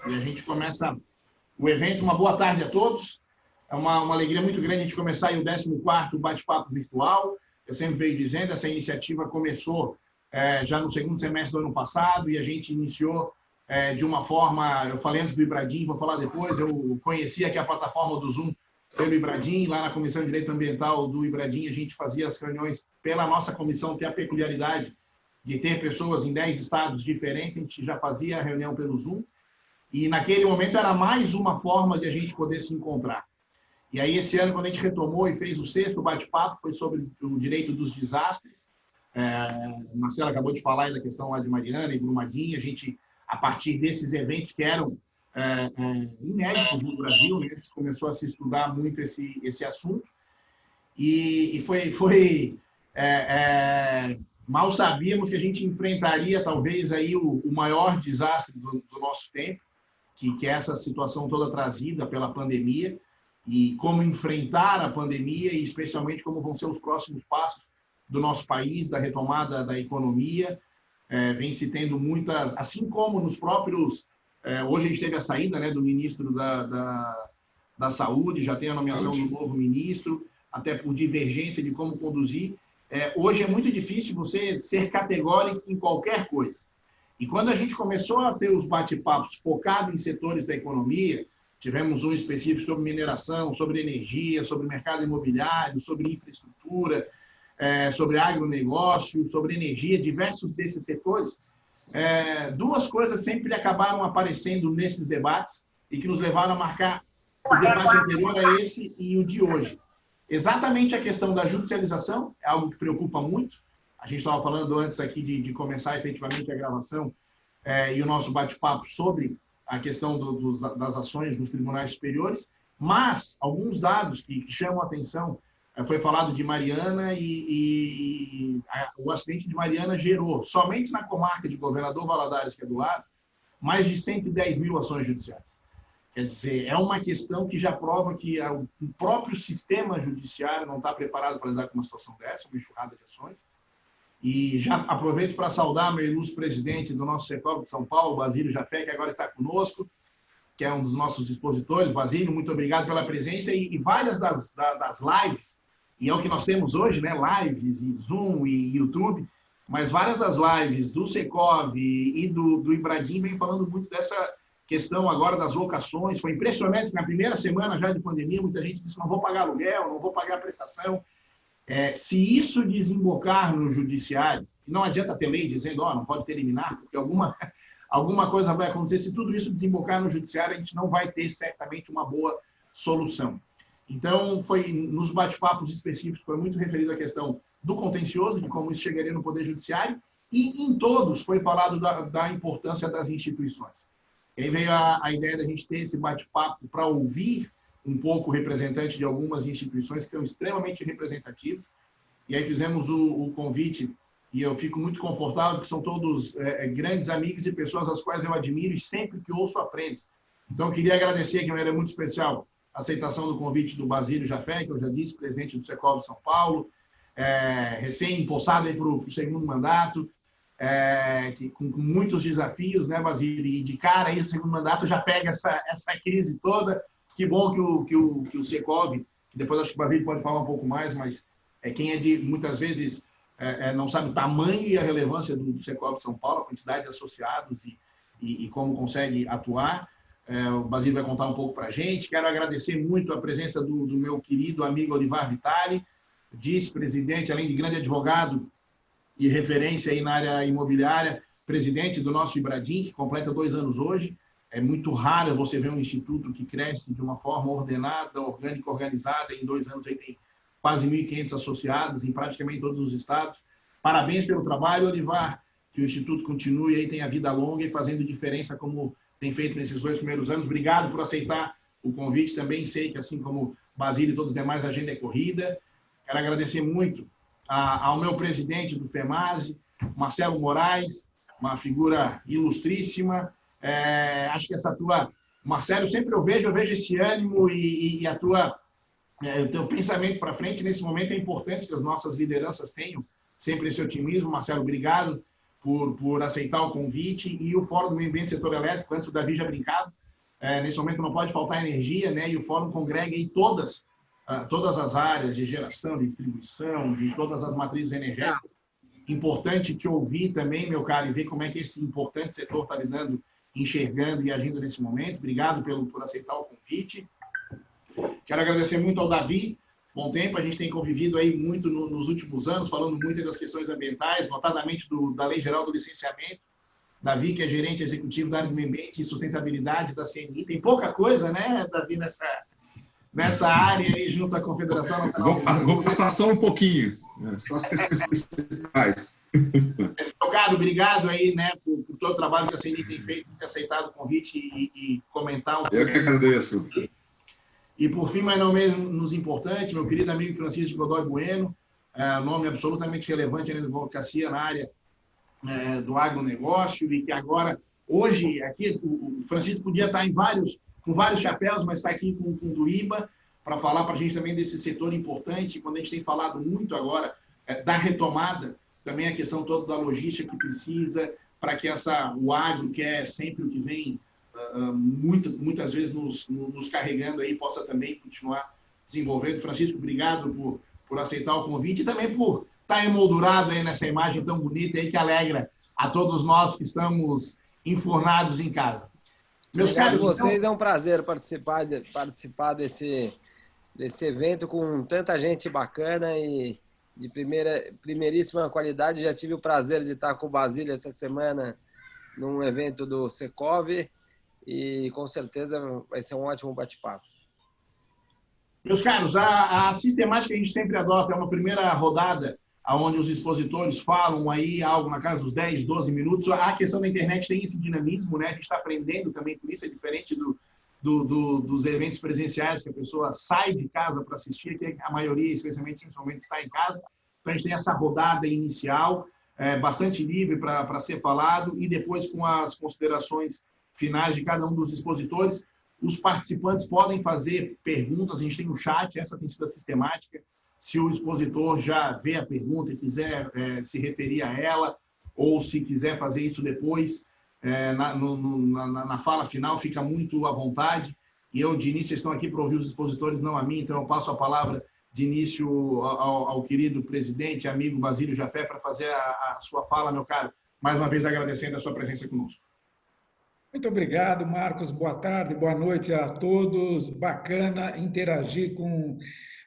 E a gente começa o evento. Uma boa tarde a todos. É uma alegria muito grande a gente começar aí o 14º bate-papo virtual. Eu sempre venho dizendo, essa iniciativa começou já no segundo semestre do ano passado e a gente iniciou de uma forma, eu falei antes do Ibradim, vou falar depois, eu conheci aqui a plataforma do Zoom pelo Ibradim, lá na Comissão de Direito Ambiental do Ibradim, a gente fazia as reuniões pela nossa comissão, que é a peculiaridade de ter pessoas em 10 estados diferentes, a gente já fazia a reunião pelo Zoom, e naquele momento era mais uma forma de a gente poder se encontrar. E aí, esse ano, quando a gente retomou e fez o 6º bate-papo, foi sobre o direito dos desastres. O Marcelo acabou de falar aí da questão lá de Mariana e Brumadinho. A gente, a partir desses eventos que eram inéditos no Brasil, né, começou a se estudar muito esse assunto. E mal sabíamos que a gente enfrentaria, talvez, aí o maior desastre do nosso tempo, que é essa situação toda trazida pela pandemia, e como enfrentar a pandemia e, especialmente, como vão ser os próximos passos do nosso país, da retomada da economia. Vem se tendo muitas, assim como nos próprios... hoje a gente teve a saída, né, do ministro da Saúde, já tem a nomeação do novo ministro, até por divergência de como conduzir. Hoje é muito difícil você ser categórico em qualquer coisa. E quando a gente começou a ter os bate-papos focados em setores da economia, tivemos um específico sobre mineração, sobre energia, sobre mercado imobiliário, sobre infraestrutura, sobre agronegócio, sobre energia, diversos desses setores. Duas coisas sempre acabaram aparecendo nesses debates e que nos levaram a marcar o debate anterior a esse e o de hoje. Exatamente a questão da judicialização, é algo que preocupa muito. A gente estava falando antes aqui de começar efetivamente a gravação e o nosso bate-papo sobre a questão das ações nos tribunais superiores, mas alguns dados que chamam a atenção, foi falado de Mariana e o acidente de Mariana gerou, somente na comarca de Governador Valadares, que é do lado, mais de 110 mil ações judiciais. Quer dizer, é uma questão que já prova que o próprio sistema judiciário não está preparado para lidar com uma situação dessa, uma enxurrada de ações. E já aproveito para saudar meu ilustre presidente do nosso setor de São Paulo, Basílio Jafé, que agora está conosco, que é um dos nossos expositores. Basílio, muito obrigado pela presença. E várias das lives, e é o que nós temos hoje, né? Lives, e Zoom e YouTube, mas várias das lives do Secov e do Ibradim vem falando muito dessa questão agora das locações. Foi impressionante que na primeira semana já de pandemia, muita gente disse: não vou pagar aluguel, não vou pagar prestação. Se isso desembocar no judiciário, não adianta ter lei dizendo, não pode ter liminar, porque alguma coisa vai acontecer. Se tudo isso desembocar no judiciário, a gente não vai ter certamente uma boa solução. Então, nos bate-papos específicos, foi muito referido à questão do contencioso, de como isso chegaria no Poder Judiciário, e em todos foi falado da importância das instituições. E aí veio a ideia da gente ter esse bate-papo para ouvir um pouco representante de algumas instituições que são extremamente representativas. E aí fizemos o convite, e eu fico muito confortável, porque são todos grandes amigos e pessoas às quais eu admiro e sempre que ouço aprendo. Então, eu queria agradecer de maneira muito especial a aceitação do convite do Basílio Jafé, que eu já disse, presidente do Secov de São Paulo, recém-empossado para o segundo mandato, com muitos desafios, né, Basílio? E de cara aí, o segundo mandato já pega essa crise toda. Que bom que o Secov, que depois acho que o Basílio pode falar um pouco mais, mas quem muitas vezes não sabe o tamanho e a relevância do Secov de São Paulo, a quantidade de associados e como consegue atuar. O Basílio vai contar um pouco para a gente. Quero agradecer muito a presença do meu querido amigo Olivar Vitali, vice-presidente, além de grande advogado e referência aí na área imobiliária, presidente do nosso Ibradim, que completa 2 anos hoje. É muito raro você ver um instituto que cresce de uma forma ordenada, orgânica, organizada. Em 2 anos aí tem quase 1.500 associados em praticamente todos os estados. Parabéns pelo trabalho, Olivar. Que o instituto continue aí, tenha vida longa e fazendo diferença como tem feito nesses 2 primeiros anos. Obrigado por aceitar o convite. Também sei que, assim como Basílio e todos os demais, a agenda é corrida. Quero agradecer muito ao meu presidente do FEMASE, Marcelo Moraes, uma figura ilustríssima. Acho que essa tua... Marcelo, sempre eu vejo esse ânimo e a tua... o teu pensamento para frente. Nesse momento é importante que as nossas lideranças tenham sempre esse otimismo. Marcelo, obrigado por aceitar o convite, e o Fórum do Meio Ambiente e Setor Elétrico, antes o Davi já brincava, nesse momento não pode faltar energia, né? E o Fórum congrega aí todas as áreas de geração, de distribuição, de todas as matrizes energéticas. Importante te ouvir também, meu caro, e ver como é que esse importante setor está lidando, enxergando e agindo nesse momento. Obrigado por aceitar o convite. Quero agradecer muito ao Davi. Bom tempo, a gente tem convivido aí muito nos últimos anos, falando muito das questões ambientais, notadamente da Lei Geral do Licenciamento. Davi, que é gerente executivo da área do meio ambiente e sustentabilidade da CNI. Tem pouca coisa, né, Davi, nessa área aí, junto à Confederação Nacional. Vou passar só um pouquinho, só as questões principais. Meu caro, obrigado aí, né, por todo o trabalho que a CNI tem feito, por ter aceitado o convite e comentar um pouco. Eu que agradeço. E, por fim, mas não menos importante, meu querido amigo Francisco Godoy Bueno, nome absolutamente relevante na advocacia na área do agronegócio, e que agora, hoje, aqui, o Francisco podia estar com vários chapéus, mas está aqui com o do IBA, para falar para a gente também desse setor importante, quando a gente tem falado muito agora da retomada, também a questão toda da logística que precisa, para que o agro, que é sempre o que vem muitas vezes nos carregando aí, possa também continuar desenvolvendo. Francisco, obrigado por aceitar o convite e também por estar emoldurado aí nessa imagem tão bonita aí que alegra a todos nós que estamos enfurnados em casa. Meus caros, vocês, então, é um prazer participar desse evento com tanta gente bacana e de primeiríssima qualidade. Já tive o prazer de estar com o Basílio essa semana num evento do Secov e com certeza vai ser um ótimo bate-papo. Meus caros, a sistemática que a gente sempre adota é uma primeira rodada onde os expositores falam aí algo na casa dos 10, 12 minutos. A questão da internet tem esse dinamismo, né? A gente está aprendendo também com isso, é diferente dos eventos presenciais, que a pessoa sai de casa para assistir, que a maioria, especialmente está em casa. Então, a gente tem essa rodada inicial, bastante livre para ser falado, e depois com as considerações finais de cada um dos expositores. Os participantes podem fazer perguntas, a gente tem um chat, essa tem sido a sistemática. Se o expositor já vê a pergunta e quiser se referir a ela, ou se quiser fazer isso depois, na fala final, fica muito à vontade. E eu, de início, estou aqui para ouvir os expositores, não a mim, então eu passo a palavra de início ao querido presidente, amigo Basílio Jafé, para fazer a sua fala, meu caro. Mais uma vez agradecendo a sua presença conosco. Muito obrigado, Marcos. Boa tarde, boa noite a todos. Bacana interagir com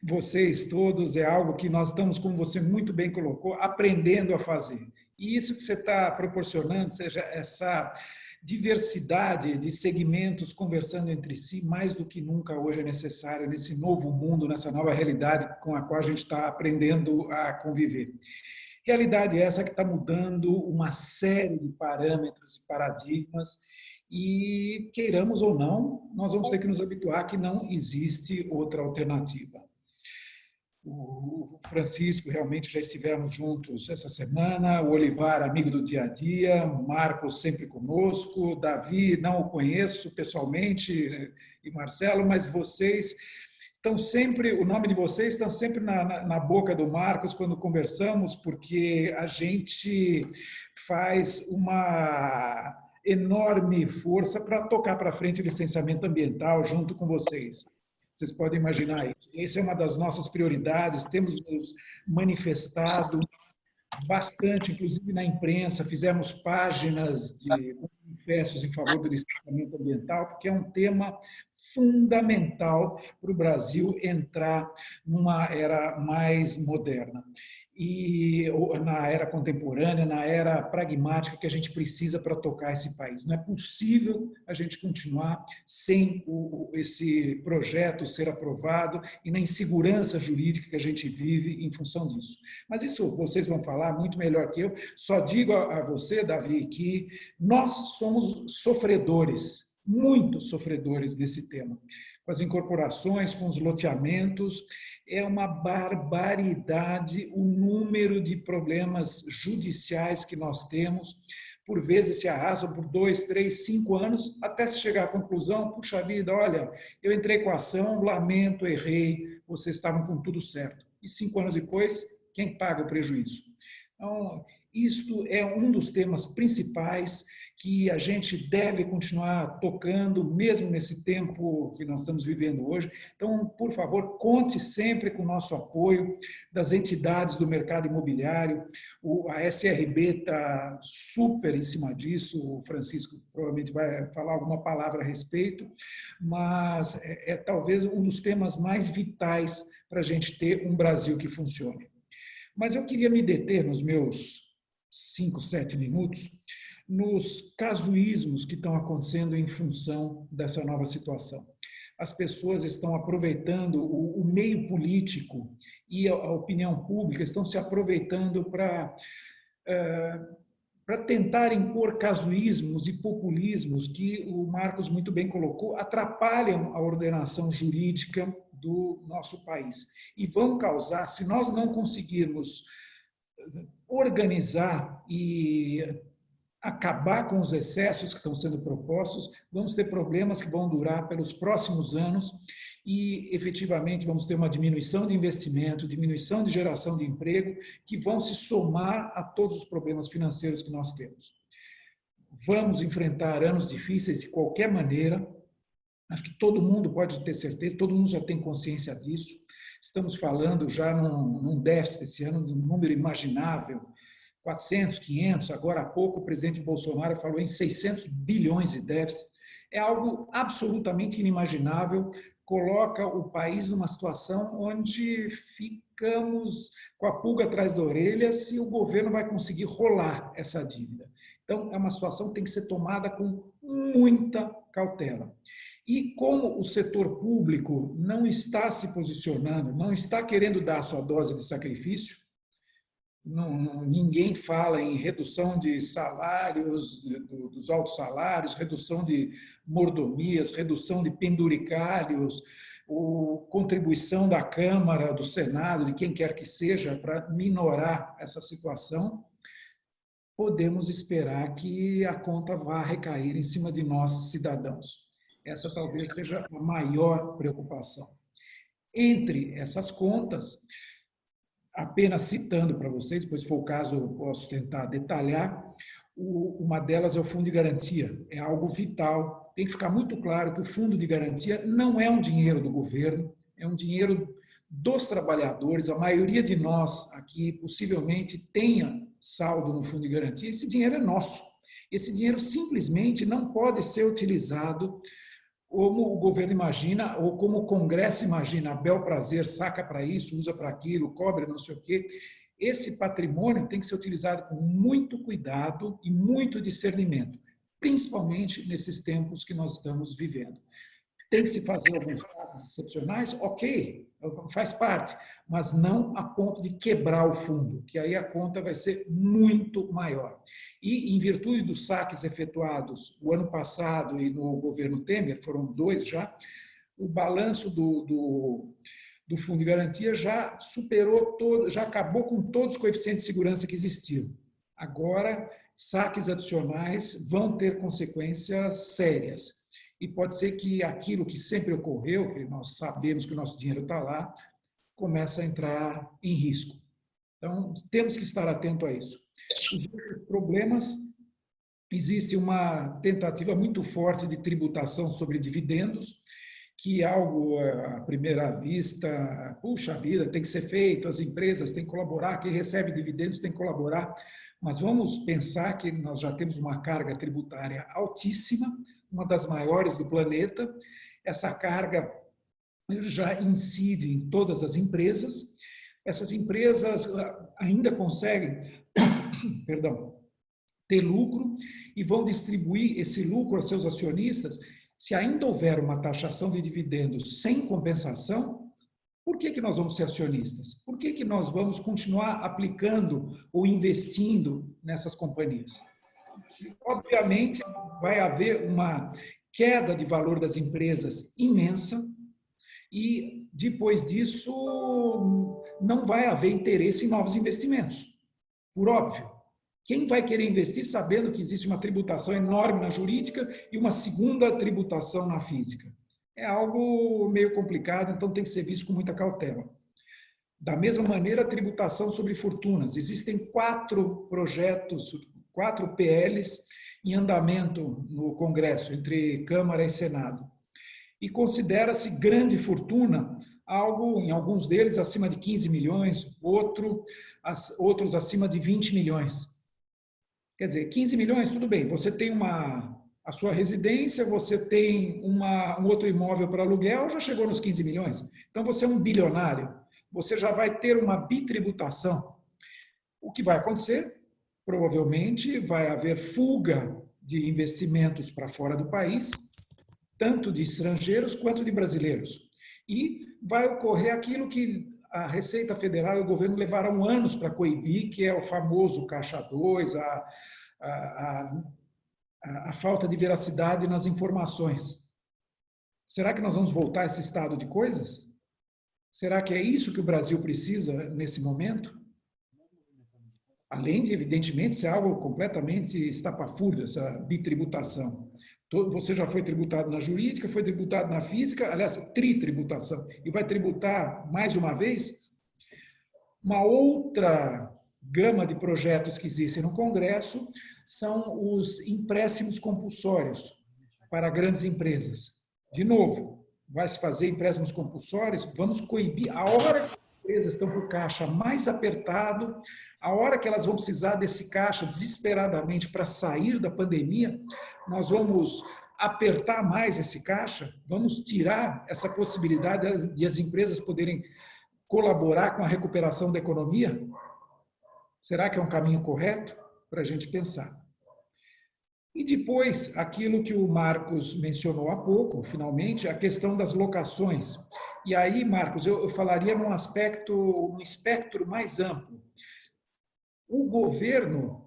vocês todos. É algo que nós estamos, como você muito bem colocou, aprendendo a fazer. E isso que você está proporcionando, seja essa diversidade de segmentos conversando entre si, mais do que nunca hoje é necessário nesse novo mundo, nessa nova realidade com a qual a gente está aprendendo a conviver. Realidade essa que está mudando uma série de parâmetros e paradigmas, e, queiramos ou não, nós vamos ter que nos habituar que não existe outra alternativa. O Francisco, realmente já estivemos juntos essa semana, o Olivar, amigo do dia a dia, o Marcos sempre conosco, Davi, não o conheço pessoalmente, e Marcelo, mas vocês estão sempre, o nome de vocês está sempre na boca do Marcos quando conversamos, porque a gente faz uma enorme força para tocar para frente o licenciamento ambiental junto com vocês. Vocês podem imaginar isso. Essa é uma das nossas prioridades, temos nos manifestado bastante, inclusive na imprensa, fizemos páginas de manifestos em favor do licenciamento ambiental, porque é um tema fundamental para o Brasil entrar numa era mais moderna. E na era contemporânea, na era pragmática que a gente precisa para tocar esse país. Não é possível a gente continuar sem esse projeto ser aprovado e na insegurança jurídica que a gente vive em função disso. Mas isso vocês vão falar muito melhor que eu. Só digo a você, Davi, que nós somos sofredores, muito sofredores desse tema. Com as incorporações, com os loteamentos, é uma barbaridade o número de problemas judiciais que nós temos, por vezes se arrastam por 2, 3, 5 anos, até se chegar à conclusão, puxa vida, olha, eu entrei com a ação, lamento, errei, vocês estavam com tudo certo. E 5 anos depois, quem paga o prejuízo? Então, Isto é um dos temas principais que a gente deve continuar tocando, mesmo nesse tempo que nós estamos vivendo hoje. Então, por favor, conte sempre com o nosso apoio das entidades do mercado imobiliário. A SRB está super em cima disso, o Francisco provavelmente vai falar alguma palavra a respeito, mas é talvez um dos temas mais vitais para a gente ter um Brasil que funcione. Mas eu queria me deter nos meus 5, 7 minutos nos casuísmos que estão acontecendo em função dessa nova situação. As pessoas estão aproveitando o meio político e a opinião pública estão se aproveitando para tentar impor casuísmos e populismos que o Marcos muito bem colocou, atrapalham a ordenação jurídica do nosso país e vão causar, se nós não conseguirmos organizar e acabar com os excessos que estão sendo propostos, vamos ter problemas que vão durar pelos próximos anos e, efetivamente, vamos ter uma diminuição de investimento, diminuição de geração de emprego, que vão se somar a todos os problemas financeiros que nós temos. Vamos enfrentar anos difíceis de qualquer maneira, acho que todo mundo pode ter certeza, todo mundo já tem consciência disso. Estamos falando já num déficit esse ano, de um número imaginável, 400, 500, agora há pouco o presidente Bolsonaro falou em 600 bilhões de déficit. É algo absolutamente inimaginável, coloca o país numa situação onde ficamos com a pulga atrás da orelha se o governo vai conseguir rolar essa dívida. Então, é uma situação que tem que ser tomada com muita cautela. E como o setor público não está se posicionando, não está querendo dar a sua dose de sacrifício, ninguém fala em redução de salários, dos altos salários, redução de mordomias, redução de penduricários, contribuição da Câmara, do Senado, de quem quer que seja, para minorar essa situação. Podemos esperar que a conta vá recair em cima de nós, cidadãos. Essa talvez seja a maior preocupação. Entre essas contas, apenas citando para vocês, pois se for o caso eu posso tentar detalhar, uma delas é o Fundo de Garantia, é algo vital. Tem que ficar muito claro que o Fundo de Garantia não é um dinheiro do governo, é um dinheiro dos trabalhadores. A maioria de nós aqui possivelmente tenha saldo no Fundo de Garantia, esse dinheiro é nosso. Esse dinheiro simplesmente não pode ser utilizado como o governo imagina, ou como o Congresso imagina, a bel prazer, saca para isso, usa para aquilo, cobre não sei o quê. Esse patrimônio tem que ser utilizado com muito cuidado e muito discernimento, principalmente nesses tempos que nós estamos vivendo. Tem que se fazer alguns casos excepcionais? Ok, faz parte, mas não a ponto de quebrar o fundo, que aí a conta vai ser muito maior. E, em virtude dos saques efetuados o ano passado e no governo Temer, foram 2 já, o balanço do Fundo de Garantia já superou, já acabou com todos os coeficientes de segurança que existiam. Agora, saques adicionais vão ter consequências sérias. E pode ser que aquilo que sempre ocorreu, que nós sabemos que o nosso dinheiro está lá, comece a entrar em risco. Então, temos que estar atento a isso. Os outros problemas, existe uma tentativa muito forte de tributação sobre dividendos, que é algo, à primeira vista, puxa vida, tem que ser feito, as empresas têm que colaborar, quem recebe dividendos tem que colaborar, mas vamos pensar que nós já temos uma carga tributária altíssima, uma das maiores do planeta. Essa carga já incide em todas as empresas. Essas empresas ainda conseguem, ter lucro e vão distribuir esse lucro a seus acionistas. Se ainda houver uma taxação de dividendos sem compensação, por que nós vamos ser acionistas? Por que nós vamos continuar aplicando ou investindo nessas companhias? Obviamente, vai haver uma queda de valor das empresas imensa e, depois disso, não vai haver interesse em novos investimentos, por óbvio. Quem vai querer investir sabendo que existe uma tributação enorme na jurídica e uma segunda tributação na física? É algo meio complicado, então tem que ser visto com muita cautela. Da mesma maneira, a tributação sobre fortunas. Existem 4 projetos, 4 PLs em andamento no Congresso, entre Câmara e Senado. E considera-se grande fortuna algo, em alguns deles, acima de 15 milhões, outros acima de 20 milhões. Quer dizer, 15 milhões, tudo bem, você tem a sua residência, você tem um outro imóvel para aluguel, já chegou nos 15 milhões. Então, você é um bilionário, você já vai ter uma bitributação. O que vai acontecer? Provavelmente vai haver fuga de investimentos para fora do país, tanto de estrangeiros quanto de brasileiros. E vai ocorrer aquilo que a Receita Federal e o governo levaram anos para coibir, que é o famoso Caixa 2, a falta de veracidade nas informações. Será que nós vamos voltar a esse estado de coisas? Será que é isso que o Brasil precisa nesse momento? Além de, evidentemente, ser algo completamente estapafúrdio, essa bitributação. Você já foi tributado na jurídica, foi tributado na física, aliás, tritributação, e vai tributar mais uma vez? Uma outra gama de projetos que existem no Congresso são os empréstimos compulsórios para grandes empresas. De novo, vai se fazer empréstimos compulsórios, vamos coibir a hora que as empresas estão com o caixa mais apertado, a hora que elas vão precisar desse caixa desesperadamente para sair da pandemia, nós vamos apertar mais esse caixa, vamos tirar essa possibilidade de as empresas poderem colaborar com a recuperação da economia? Será que é um caminho correto para a gente pensar? E depois, aquilo que o Marcos mencionou há pouco, finalmente, a questão das locações. E aí, Marcos, eu falaria num espectro mais amplo. O governo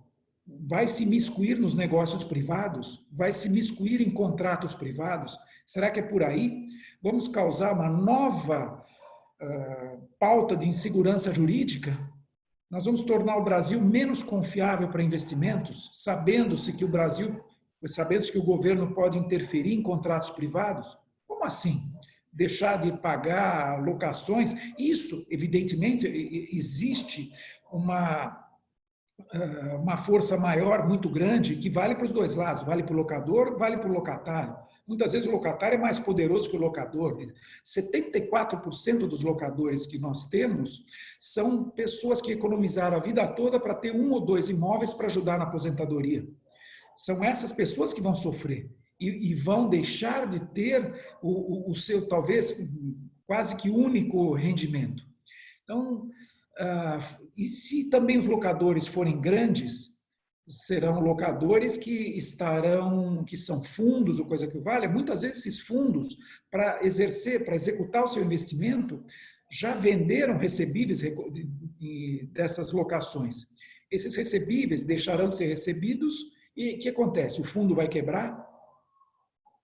vai se miscuir nos negócios privados? Vai se miscuir em contratos privados? Será que é por aí? Vamos causar uma nova pauta de insegurança jurídica? Nós vamos tornar o Brasil menos confiável para investimentos, sabendo-se que o governo pode interferir em contratos privados? Como assim? Deixar de pagar locações? Isso, evidentemente, existe uma força maior, muito grande, que vale para os dois lados, vale para o locador, vale para o locatário. Muitas vezes o locatário é mais poderoso que o locador. 74% dos locadores que nós temos são pessoas que economizaram a vida toda para ter 1 ou 2 imóveis para ajudar na aposentadoria. São essas pessoas que vão sofrer e vão deixar de ter o seu, talvez, quase que único rendimento. Então, e se também os locadores forem grandes, serão locadores que são fundos ou coisa que vale. Muitas vezes esses fundos, para executar o seu investimento, já venderam recebíveis dessas locações. Esses recebíveis deixarão de ser recebidos e o que acontece? O fundo vai quebrar?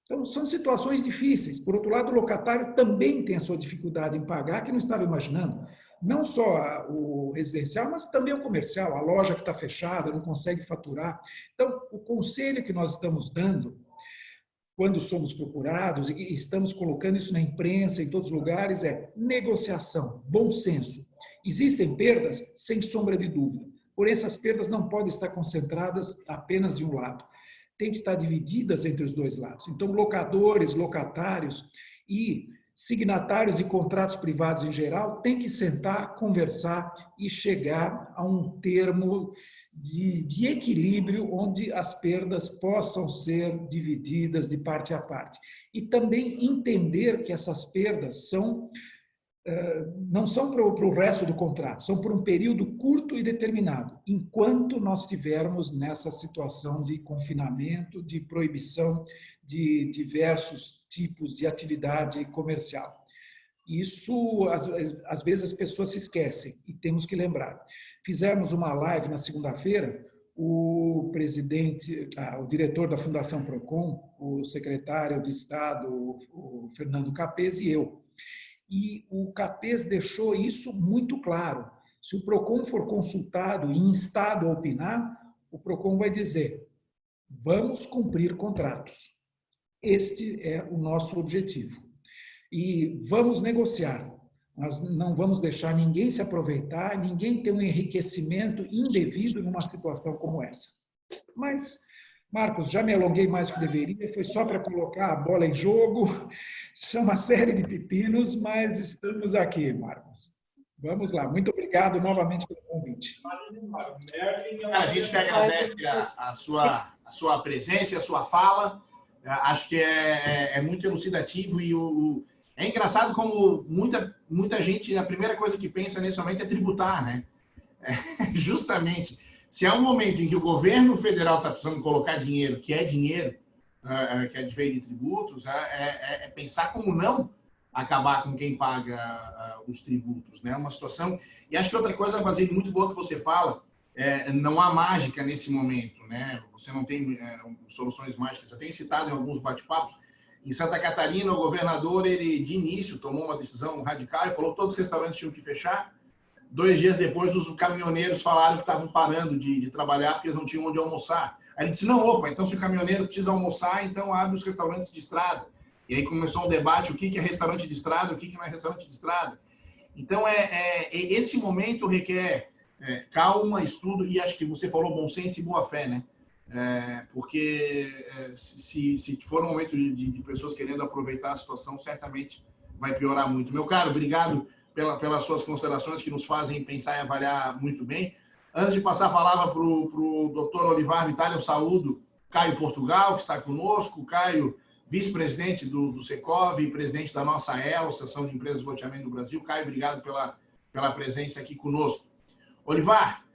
Então, são situações difíceis. Por outro lado, o locatário também tem a sua dificuldade em pagar, que não estava imaginando. Não só o residencial, mas também o comercial, a loja que está fechada, não consegue faturar. Então, o conselho que nós estamos dando, quando somos procurados, e estamos colocando isso na imprensa, em todos os lugares, é negociação, bom senso. Existem perdas? Sem sombra de dúvida. Porém, essas perdas não podem estar concentradas apenas de um lado. Tem que estar divididas entre os dois lados. Então, locadores, locatários e signatários de contratos privados em geral têm que sentar, conversar e chegar a um termo de equilíbrio onde as perdas possam ser divididas de parte a parte. E também entender que essas perdas não são para o resto do contrato, são por um período curto e determinado, enquanto nós estivermos nessa situação de confinamento, de proibição de diversos tipos de atividade comercial. Isso, às vezes, as pessoas se esquecem e temos que lembrar. Fizemos uma live na segunda-feira, o diretor da Fundação Procon, o secretário de Estado, o Fernando Capês e eu. E o Capês deixou isso muito claro. Se o Procon for consultado e instado a opinar, o Procon vai dizer: vamos cumprir contratos. Este é o nosso objetivo. E vamos negociar. Nós não vamos deixar ninguém se aproveitar, ninguém ter um enriquecimento indevido numa situação como essa. Mas, Marcos, já me alonguei mais do que deveria, foi só para colocar a bola em jogo, são uma série de pepinos, mas estamos aqui, Marcos. Vamos lá, muito obrigado novamente pelo convite. A gente que agradece a sua presença e a sua fala. Acho que é muito elucidativo e é engraçado como muita gente, a primeira coisa que pensa nesse momento é tributar, né? Justamente, se há um momento em que o governo federal está precisando colocar dinheiro, que é dinheiro, que advém de tributos, é pensar como não acabar com quem paga os tributos, né? Uma situação... E acho que outra coisa, Basílio, muito boa que você fala, não há mágica nesse momento, né? Você não tem soluções mágicas. Eu tenho citado em alguns bate-papos. Em Santa Catarina, o governador, ele de início tomou uma decisão radical e falou que todos os restaurantes tinham que fechar. 2 dias depois, os caminhoneiros falaram que estavam parando de trabalhar porque eles não tinham onde almoçar. Aí ele disse, não, opa, então se o caminhoneiro precisa almoçar, então abre os restaurantes de estrada. E aí começou um debate, o que é restaurante de estrada, o que não é restaurante de estrada. Então, esse momento requer calma, estudo, e acho que você falou bom senso e boa fé, né? Porque se for um momento de pessoas querendo aproveitar a situação, certamente vai piorar muito. Meu caro, obrigado pelas suas considerações que nos fazem pensar e avaliar muito bem. Antes de passar a palavra para o doutor Olivar Vitale, eu saúdo Caio Portugal, que está conosco. Caio, vice-presidente do Secov e presidente da nossa ELO, Associação de Empresas de Loteamento do Brasil. Caio, obrigado pela presença aqui conosco. Olivar,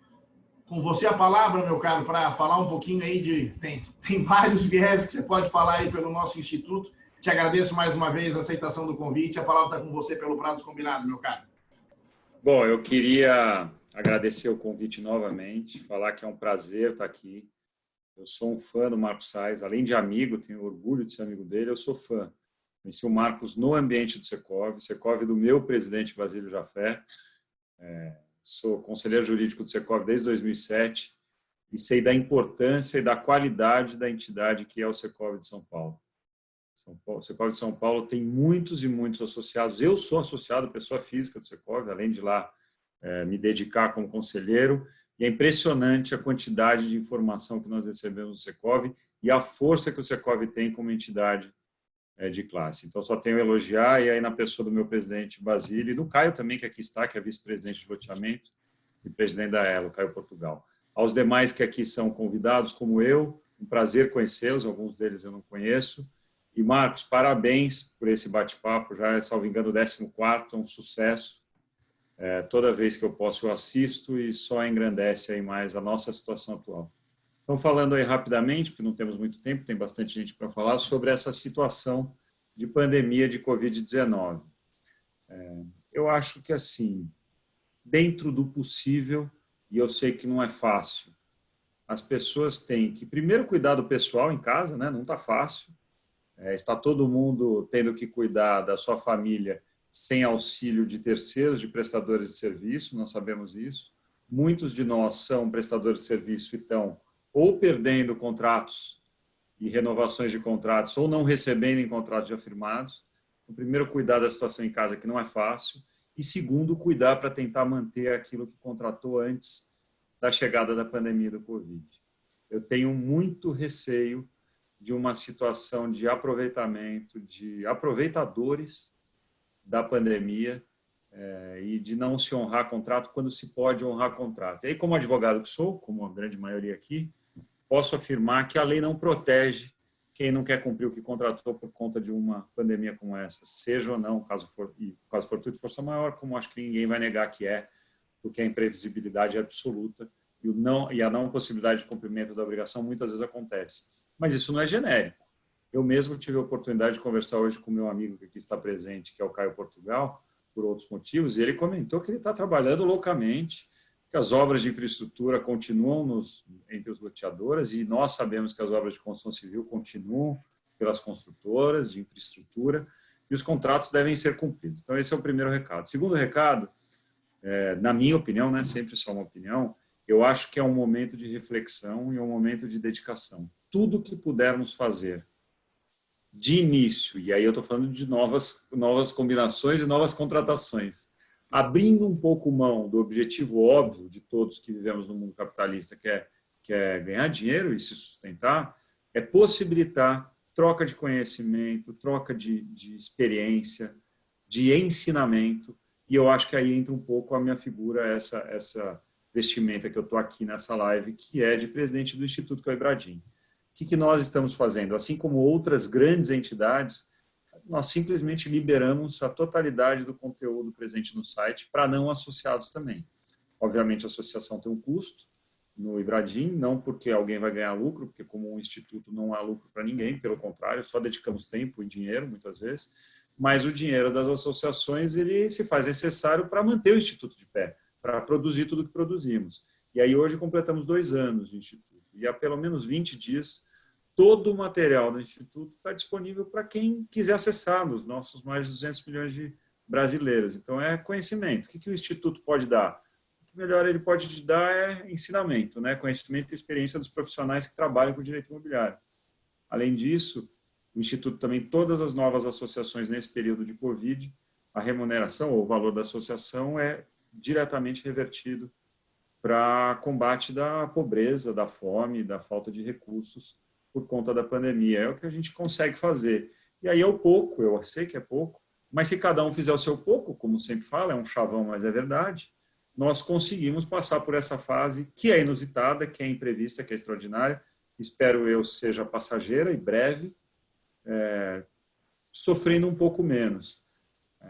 com você a palavra, meu caro, para falar um pouquinho aí de... Tem vários viés que você pode falar aí pelo nosso instituto. Te agradeço mais uma vez a aceitação do convite. A palavra está com você pelo prazo combinado, meu caro. Bom, eu queria agradecer o convite novamente, falar que é um prazer estar aqui. Eu sou um fã do Marcos Sais, além de amigo, tenho orgulho de ser amigo dele, eu sou fã. Conheci o Marcos no ambiente do Secov do meu presidente Basílio Jafé. Sou conselheiro jurídico do Secov desde 2007 e sei da importância e da qualidade da entidade que é o Secov de São Paulo. O Secov de São Paulo tem muitos e muitos associados. Eu sou associado, pessoa física do Secov, além de lá me dedicar como conselheiro. E é impressionante a quantidade de informação que nós recebemos do Secov e a força que o Secov tem como entidade de classe. Então, só tenho a elogiar, e aí na pessoa do meu presidente Basílio e do Caio também, que aqui está, que é vice-presidente de loteamento e presidente da ELO, Caio Portugal. Aos demais que aqui são convidados, como eu, um prazer conhecê-los, alguns deles eu não conheço. E, Marcos, parabéns por esse bate-papo, já é, salvo engano, o 14º, um sucesso. Toda vez que eu posso, eu assisto e só engrandece aí mais a nossa situação atual. Então, falando aí rapidamente, porque não temos muito tempo, tem bastante gente para falar, sobre essa situação de pandemia de Covid-19. Eu acho que, assim, dentro do possível, e eu sei que não é fácil, as pessoas têm que, primeiro, cuidar do pessoal em casa, né? Não está fácil. Está todo mundo tendo que cuidar da sua família sem auxílio de terceiros, de prestadores de serviço, nós sabemos isso. Muitos de nós são prestadores de serviço e estão ou perdendo contratos e renovações de contratos, ou não recebendo em contratos já firmados. Então, primeiro, cuidar da situação em casa, que não é fácil. E, segundo, cuidar para tentar manter aquilo que contratou antes da chegada da pandemia do Covid. Eu tenho muito receio de uma situação de aproveitamento, de aproveitadores da pandemia e de não se honrar contrato quando se pode honrar contrato. E aí, como advogado que sou, como a grande maioria aqui, posso afirmar que a lei não protege quem não quer cumprir o que contratou por conta de uma pandemia como essa, seja ou não, caso fortuito de força maior, como acho que ninguém vai negar que porque a imprevisibilidade é absoluta e a não possibilidade de cumprimento da obrigação muitas vezes acontece. Mas isso não é genérico. Eu mesmo tive a oportunidade de conversar hoje com o meu amigo que aqui está presente, que é o Caio Portugal, por outros motivos, e ele comentou que ele está trabalhando loucamente, que as obras de infraestrutura continuam entre os loteadoras, e nós sabemos que as obras de construção civil continuam pelas construtoras de infraestrutura, e os contratos devem ser cumpridos. Então, esse é o primeiro recado. Segundo recado, na minha opinião, né, sempre só uma opinião, eu acho que é um momento de reflexão e um momento de dedicação. Tudo que pudermos fazer de início, e aí eu estou falando de novas combinações e novas contratações, abrindo um pouco mão do objetivo óbvio de todos que vivemos no mundo capitalista, que é ganhar dinheiro e se sustentar, é possibilitar troca de conhecimento, troca de experiência, de ensinamento, e eu acho que aí entra um pouco a minha figura, essa vestimenta que eu estou aqui nessa live, que é de presidente do Instituto, que é o Ibradim. O que nós estamos fazendo? Assim como outras grandes entidades, nós simplesmente liberamos a totalidade do conteúdo presente no site para não associados também. Obviamente, a associação tem um custo no Ibradim, não porque alguém vai ganhar lucro, porque como um instituto não há lucro para ninguém, pelo contrário, só dedicamos tempo e dinheiro, muitas vezes, mas o dinheiro das associações ele se faz necessário para manter o instituto de pé, para produzir tudo que produzimos. E aí hoje completamos 2 anos de instituto. E há pelo menos 20 dias, todo o material do Instituto está disponível para quem quiser acessar, nos nossos mais de 200 milhões de brasileiros. Então, é conhecimento. O que o Instituto pode dar? O que melhor ele pode dar é ensinamento, né? Conhecimento e experiência dos profissionais que trabalham com direito imobiliário. Além disso, o Instituto também, todas as novas associações nesse período de Covid, a remuneração ou o valor da associação é diretamente revertido para combate da pobreza, da fome, da falta de recursos por conta da pandemia. É o que a gente consegue fazer. E aí é o pouco, eu sei que é pouco, mas se cada um fizer o seu pouco, como sempre fala, é um chavão, mas é verdade, nós conseguimos passar por essa fase que é inusitada, que é imprevista, que é extraordinária, espero eu seja passageira e breve, sofrendo um pouco menos.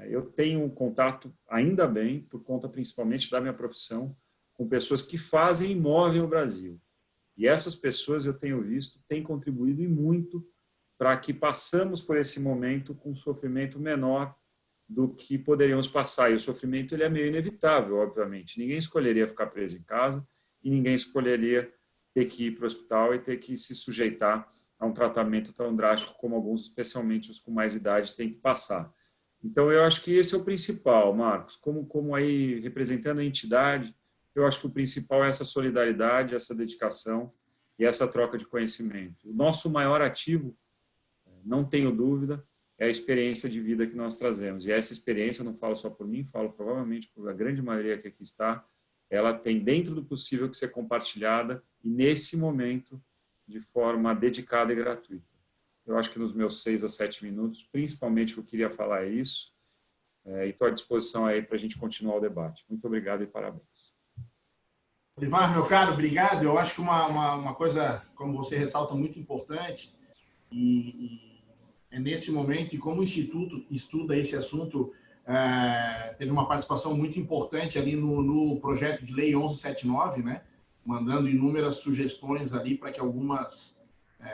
Eu tenho um contato, ainda bem, por conta principalmente da minha profissão, com pessoas que fazem e movem o Brasil. E essas pessoas, eu tenho visto, têm contribuído e muito para que passamos por esse momento com um sofrimento menor do que poderíamos passar. E o sofrimento ele é meio inevitável, obviamente. Ninguém escolheria ficar preso em casa e ninguém escolheria ter que ir para o hospital e ter que se sujeitar a um tratamento tão drástico como alguns, especialmente os com mais idade, têm que passar. Então, eu acho que esse é o principal, Marcos. Como aí, representando a entidade, eu acho que o principal é essa solidariedade, essa dedicação e essa troca de conhecimento. O nosso maior ativo, não tenho dúvida, é a experiência de vida que nós trazemos. E essa experiência, não falo só por mim, falo provavelmente por a grande maioria que aqui está, ela tem dentro do possível que ser compartilhada e nesse momento de forma dedicada e gratuita. Eu acho que nos meus 6 a 7 minutos, principalmente o que eu queria falar é isso, e estou à disposição aí para a gente continuar o debate. Muito obrigado e parabéns. Olivar, meu caro, obrigado. Eu acho que uma coisa, como você ressalta, muito importante, e é nesse momento, e como o Instituto estuda esse assunto, teve uma participação muito importante ali no projeto de lei 1179, né? Mandando inúmeras sugestões ali para que algumas,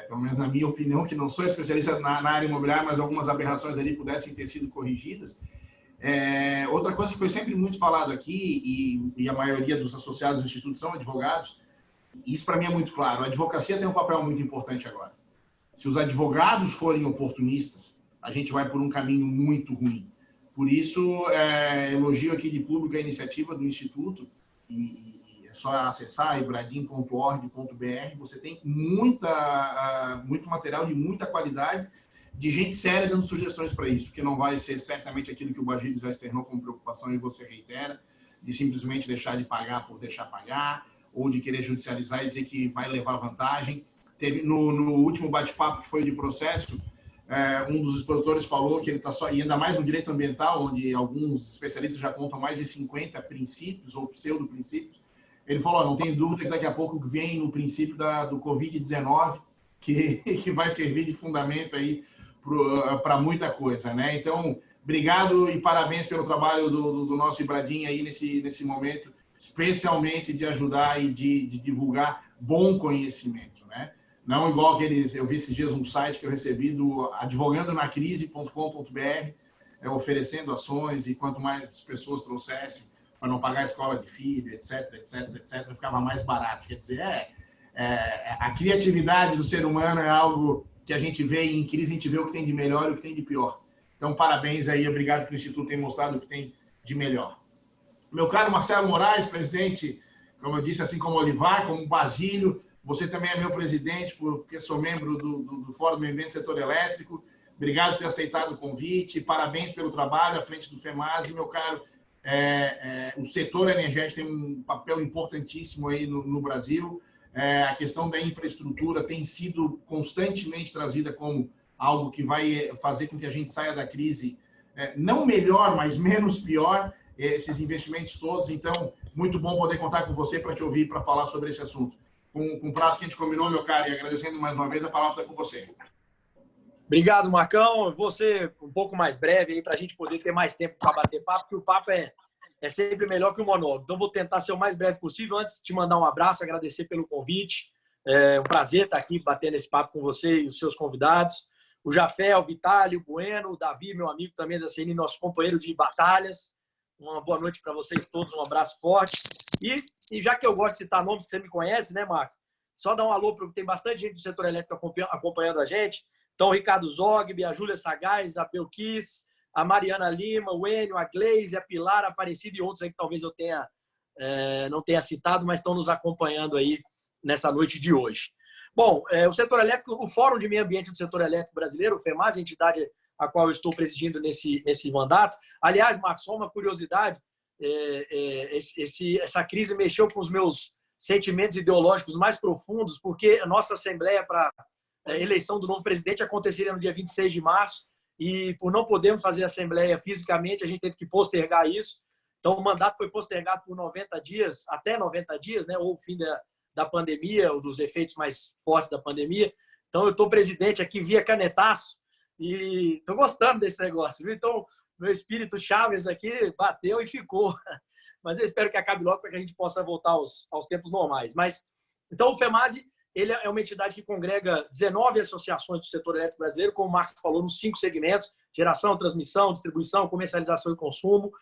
pelo menos na minha opinião, que não sou especialista na área imobiliária, mas algumas aberrações ali pudessem ter sido corrigidas. Outra coisa que foi sempre muito falado aqui, e a maioria dos associados do Instituto são advogados, e isso para mim é muito claro, a advocacia tem um papel muito importante agora. Se os advogados forem oportunistas, a gente vai por um caminho muito ruim. Por isso, elogio aqui de público a iniciativa do Instituto, e é só acessar ibradim.org.br, você tem muito material de muita qualidade, de gente séria dando sugestões para isso, que não vai ser certamente aquilo que o Bagides já externou como preocupação e você reitera, de simplesmente deixar de pagar por deixar pagar, ou de querer judicializar e dizer que vai levar vantagem. Teve no último bate-papo que foi de processo, um dos expositores falou que ele está só, e ainda mais no direito ambiental, onde alguns especialistas já contam mais de 50 princípios ou pseudo-princípios, ele falou, não tem dúvida que daqui a pouco vem no princípio do Covid-19, que vai servir de fundamento aí para muita coisa, né? Então, obrigado e parabéns pelo trabalho do nosso Ibradim aí nesse momento, especialmente de ajudar e de divulgar bom conhecimento, né? Não igual aqueles, eu vi esses dias um site que eu recebi do advogandonacrise.com.br, oferecendo ações e quanto mais pessoas trouxessem para não pagar a escola de filho, etc, etc, etc, ficava mais barato. Quer dizer, a criatividade do ser humano é algo que a gente vê em crise, a gente vê o que tem de melhor e o que tem de pior. Então, parabéns aí, obrigado que o Instituto tem mostrado o que tem de melhor. Meu caro Marcelo Moraes, presidente, como eu disse, assim como Olivar, como Basílio, você também é meu presidente, porque sou membro do Fórum do Meio Ambiente do Setor Elétrico. Obrigado por ter aceitado o convite. Parabéns pelo trabalho à frente do FEMASE, meu caro. O setor energético tem um papel importantíssimo aí no Brasil. A questão da infraestrutura tem sido constantemente trazida como algo que vai fazer com que a gente saia da crise, não melhor, mas menos pior, esses investimentos todos. Então, muito bom poder contar com você para te ouvir, para falar sobre esse assunto. Com o prazo que a gente combinou, meu caro, e agradecendo mais uma vez, a palavra está com você. Obrigado, Marcão. Vou ser um pouco mais breve aí para a gente poder ter mais tempo para bater papo, porque o papo é sempre melhor que o monólogo. Então, vou tentar ser o mais breve possível. Antes de te mandar um abraço, agradecer pelo convite. É um prazer estar aqui batendo esse papo com você e os seus convidados. O Jafé, o Vitálio, o Bueno, o Davi, meu amigo também da CNI, nosso companheiro de batalhas. Uma boa noite para vocês todos, um abraço forte. E já que eu gosto de citar nomes que você me conhece, né, Marcos? Só dar um alô, porque tem bastante gente do setor elétrico acompanhando a gente. Então, o Ricardo Zogby, a Júlia Sagaz, a Belkis, a Mariana Lima, o Enio, a Gleise, a Pilar, a Aparecida e outros aí que talvez eu não tenha citado, mas estão nos acompanhando aí nessa noite de hoje. Bom, o setor elétrico, o Fórum de Meio Ambiente do Setor Elétrico Brasileiro, o FEMASE, a entidade a qual eu estou presidindo nesse mandato. Aliás, Marcos, só uma curiosidade, essa crise mexeu com os meus sentimentos ideológicos mais profundos, porque a nossa Assembleia para a eleição do novo presidente aconteceria no dia 26 de março, e por não podermos fazer a Assembleia fisicamente, a gente teve que postergar isso. Então, o mandato foi postergado por 90 dias, até 90 dias, né, ou o fim da pandemia, ou dos efeitos mais fortes da pandemia. Então, eu estou presidente aqui via canetaço e estou gostando desse negócio, viu? Então, meu espírito Chaves aqui bateu e ficou. Mas eu espero que acabe logo para que a gente possa voltar aos tempos normais. Mas, então, o FEMASE, ele é uma entidade que congrega 19 associações do setor elétrico brasileiro, como o Marcos falou, nos 5 segmentos: geração, transmissão, distribuição, comercialização e consumo.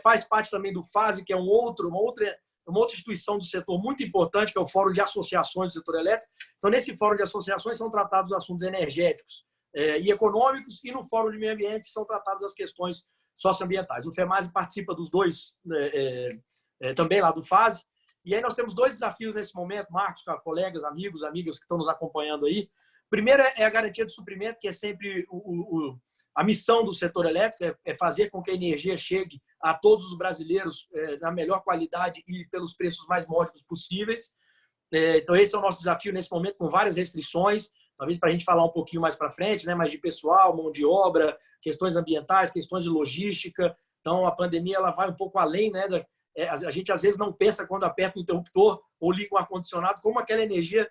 Faz parte também do FASE, que é uma outra instituição do setor muito importante, que é o Fórum de Associações do Setor Elétrico. Então, nesse Fórum de Associações são tratados assuntos energéticos e econômicos, e no Fórum de Meio Ambiente são tratadas as questões socioambientais. O FEMASE participa dos dois, também lá do FASE. E aí nós temos 2 desafios nesse momento, Marcos, colegas, amigos, amigas que estão nos acompanhando aí. Primeiro é a garantia de suprimento, que é sempre a missão do setor elétrico, é fazer com que a energia chegue a todos os brasileiros na melhor qualidade e pelos preços mais módicos possíveis. Então, esse é o nosso desafio nesse momento, com várias restrições, talvez para a gente falar um pouquinho mais para frente, né? Mas de pessoal, mão de obra, questões ambientais, questões de logística. Então, a pandemia ela vai um pouco além, né? A gente, às vezes, não pensa quando aperta o interruptor ou liga o ar-condicionado, como aquela energia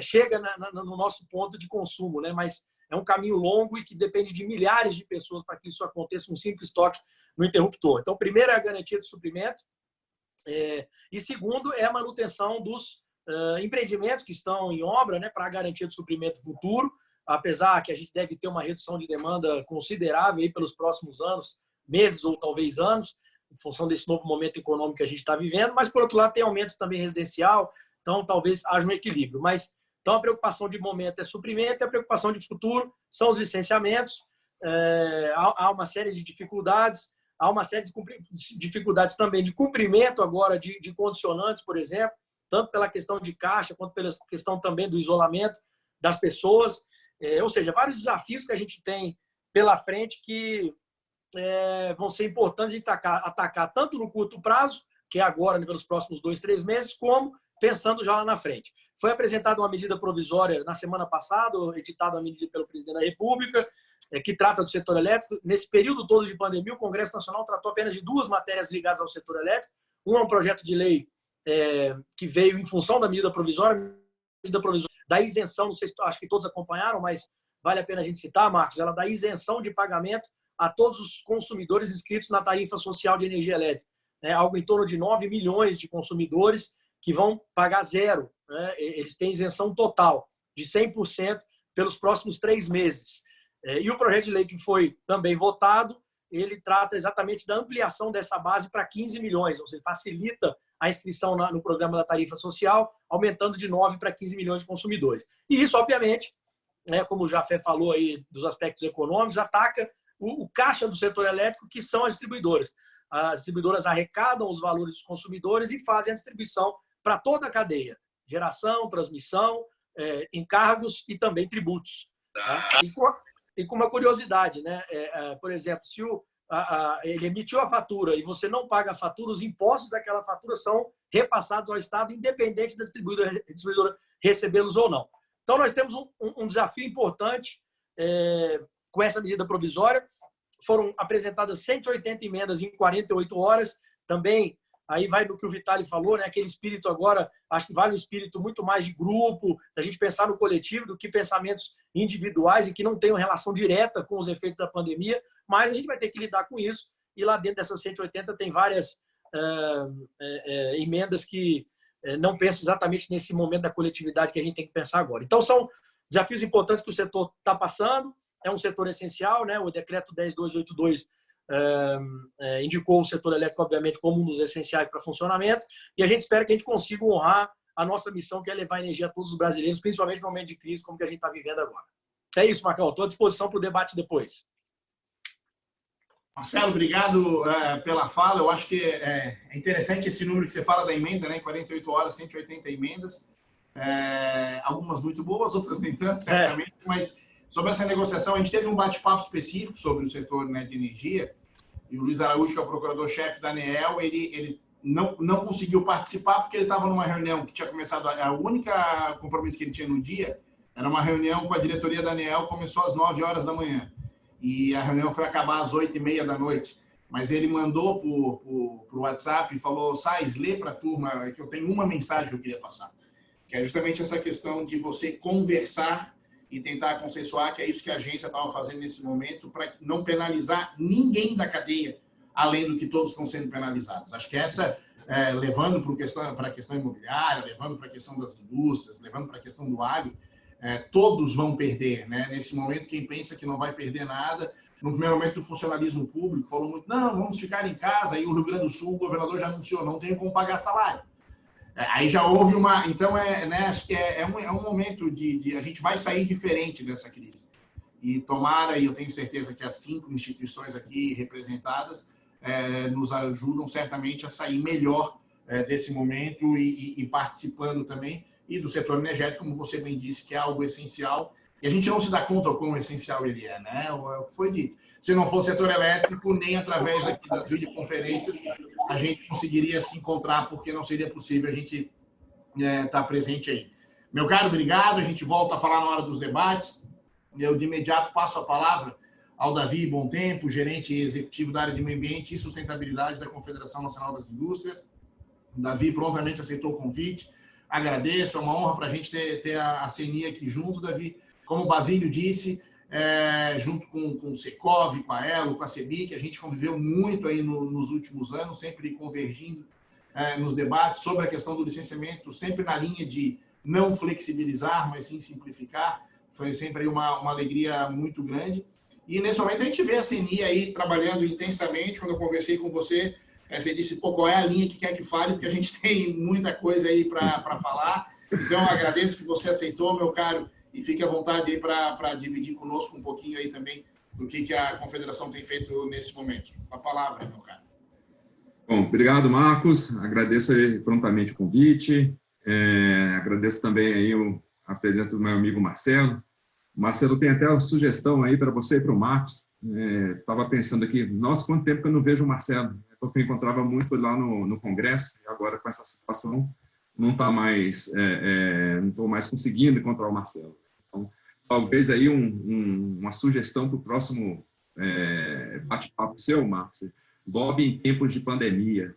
chega no nosso ponto de consumo, né? Mas é um caminho longo e que depende de milhares de pessoas para que isso aconteça, um simples toque no interruptor. Então, primeiro é a garantia de suprimento, e segundo é a manutenção dos empreendimentos que estão em obra, né, para a garantia de suprimento futuro, apesar que a gente deve ter uma redução de demanda considerável aí pelos próximos anos, meses ou talvez anos, em função desse novo momento econômico que a gente está vivendo, mas, por outro lado, tem aumento também residencial, então talvez haja um equilíbrio. Mas, então, a preocupação de momento é suprimento, e a preocupação de futuro são os licenciamentos. Há uma série de dificuldades, há uma série de dificuldades também de cumprimento agora de condicionantes, por exemplo, tanto pela questão de caixa, quanto pela questão também do isolamento das pessoas. Ou seja, vários desafios que a gente tem pela frente que vão ser importantes de atacar tanto no curto prazo, que é agora, pelos próximos 2, 3 meses, como pensando já lá na frente. Foi apresentada uma medida provisória na semana passada, editada uma medida pelo presidente da República, que trata do setor elétrico. Nesse período todo de pandemia, o Congresso Nacional tratou apenas de 2 matérias ligadas ao setor elétrico. Um é um projeto de lei que veio em função da medida provisória da isenção, não sei se acho que todos acompanharam, mas vale a pena a gente citar, Marcos, ela dá isenção de pagamento a todos os consumidores inscritos na tarifa social de energia elétrica. Algo em torno de 9 milhões de consumidores que vão pagar zero. Eles têm isenção total de 100% pelos próximos 3 meses. E o projeto de lei que foi também votado, ele trata exatamente da ampliação dessa base para 15 milhões, ou seja, facilita a inscrição no programa da tarifa social, aumentando de 9 para 15 milhões de consumidores. E isso, obviamente, como o Jafé falou aí dos aspectos econômicos, ataca o caixa do setor elétrico, que são as distribuidoras. As distribuidoras arrecadam os valores dos consumidores e fazem a distribuição para toda a cadeia: geração, transmissão, encargos e também tributos. Tá? E com uma curiosidade, né? Por exemplo, se ele emitiu a fatura e você não paga a fatura, os impostos daquela fatura são repassados ao Estado, independente da distribuidora recebê-los ou não. Então, nós temos um desafio importante com essa medida provisória. Foram apresentadas 180 emendas em 48 horas. Também, aí vai no que o Vitali falou, né? Aquele espírito agora, acho que vale um espírito muito mais de grupo, da gente pensar no coletivo, do que pensamentos individuais e que não tenham relação direta com os efeitos da pandemia, mas a gente vai ter que lidar com isso. E lá dentro dessas 180 tem várias emendas que não pensam exatamente nesse momento da coletividade que a gente tem que pensar agora. Então, são desafios importantes que o setor está passando. É um setor essencial, né? O decreto 10.282 indicou o setor elétrico, obviamente, como um dos essenciais para funcionamento, e a gente espera que a gente consiga honrar a nossa missão, que é levar energia a todos os brasileiros, principalmente no momento de crise como que a gente está vivendo agora. É isso, Marcão. Estou à disposição para o debate depois. Marcelo, obrigado pela fala. Eu acho que é interessante esse número que você fala da emenda, né? 48 horas, 180 emendas. Algumas muito boas, outras nem tanto, certamente. Mas sobre essa negociação, a gente teve um bate-papo específico sobre o setor, né, de energia. E o Luiz Araújo, que é o procurador-chefe da ANEEL, ele não conseguiu participar porque ele estava numa reunião que tinha começado. A única compromisso que ele tinha no dia era uma reunião com a diretoria da ANEEL, começou às 9 horas da manhã. E a reunião foi acabar às 8h30 da noite. Mas ele mandou por WhatsApp e falou: Sais, lê para a turma, que eu tenho uma mensagem que eu queria passar. Que é justamente essa questão de você conversar e tentar consensuar, que é isso que a agência estava fazendo nesse momento, para não penalizar ninguém da cadeia, além do que todos estão sendo penalizados. Acho que essa, levando para a questão imobiliária, levando para a questão das indústrias, levando para a questão do agro, todos vão perder, né? Nesse momento, quem pensa que não vai perder nada, no primeiro momento o funcionalismo público falou muito, não, vamos ficar em casa, e o Rio Grande do Sul, o governador já anunciou, não tem como pagar salário. Aí já houve uma... Então, né, acho que é um momento de... A gente vai sair diferente dessa crise. E tomara, e eu tenho certeza que as 5 instituições aqui representadas nos ajudam certamente a sair melhor desse momento e participando também, e do setor energético, como você bem disse, que é algo essencial. E a gente não se dá conta o quão essencial ele é, né? É o que foi dito. Se não fosse setor elétrico, nem através aqui das videoconferências a gente conseguiria se encontrar, porque não seria possível a gente estar presente aí. Meu caro, obrigado. A gente volta a falar na hora dos debates. Eu, de imediato, passo a palavra ao Davi Bom Tempo, gerente executivo da área de meio ambiente e sustentabilidade da Confederação Nacional das Indústrias. O Davi prontamente aceitou o convite. Agradeço, é uma honra para a gente ter a CNI aqui junto, Davi. Como o Basílio disse, junto com o Secov, com a ELO, com a CEBIC, a gente conviveu muito aí nos últimos anos, sempre convergindo nos debates sobre a questão do licenciamento, sempre na linha de não flexibilizar, mas sim simplificar. Foi sempre aí uma alegria muito grande. E nesse momento a gente vê a CNI aí trabalhando intensamente. Quando eu conversei com você, você disse, qual é a linha que quer que fale, porque a gente tem muita coisa aí para falar. Então, eu agradeço que você aceitou, meu caro, e fique à vontade aí para dividir conosco um pouquinho aí também do que a Confederação tem feito nesse momento. A palavra, meu caro. Bom, obrigado, Marcos. Agradeço aí prontamente o convite. Agradeço também aí a presença do meu amigo Marcelo. O Marcelo tem até uma sugestão aí para você e para o Marcos. Estava pensando aqui, nossa, quanto tempo que eu não vejo o Marcelo. Porque eu encontrava muito lá no Congresso, e agora com essa situação não estou mais conseguindo encontrar o Marcelo. Então, talvez aí uma sugestão para o próximo bate-papo seu, Marcos, Bob em tempos de pandemia.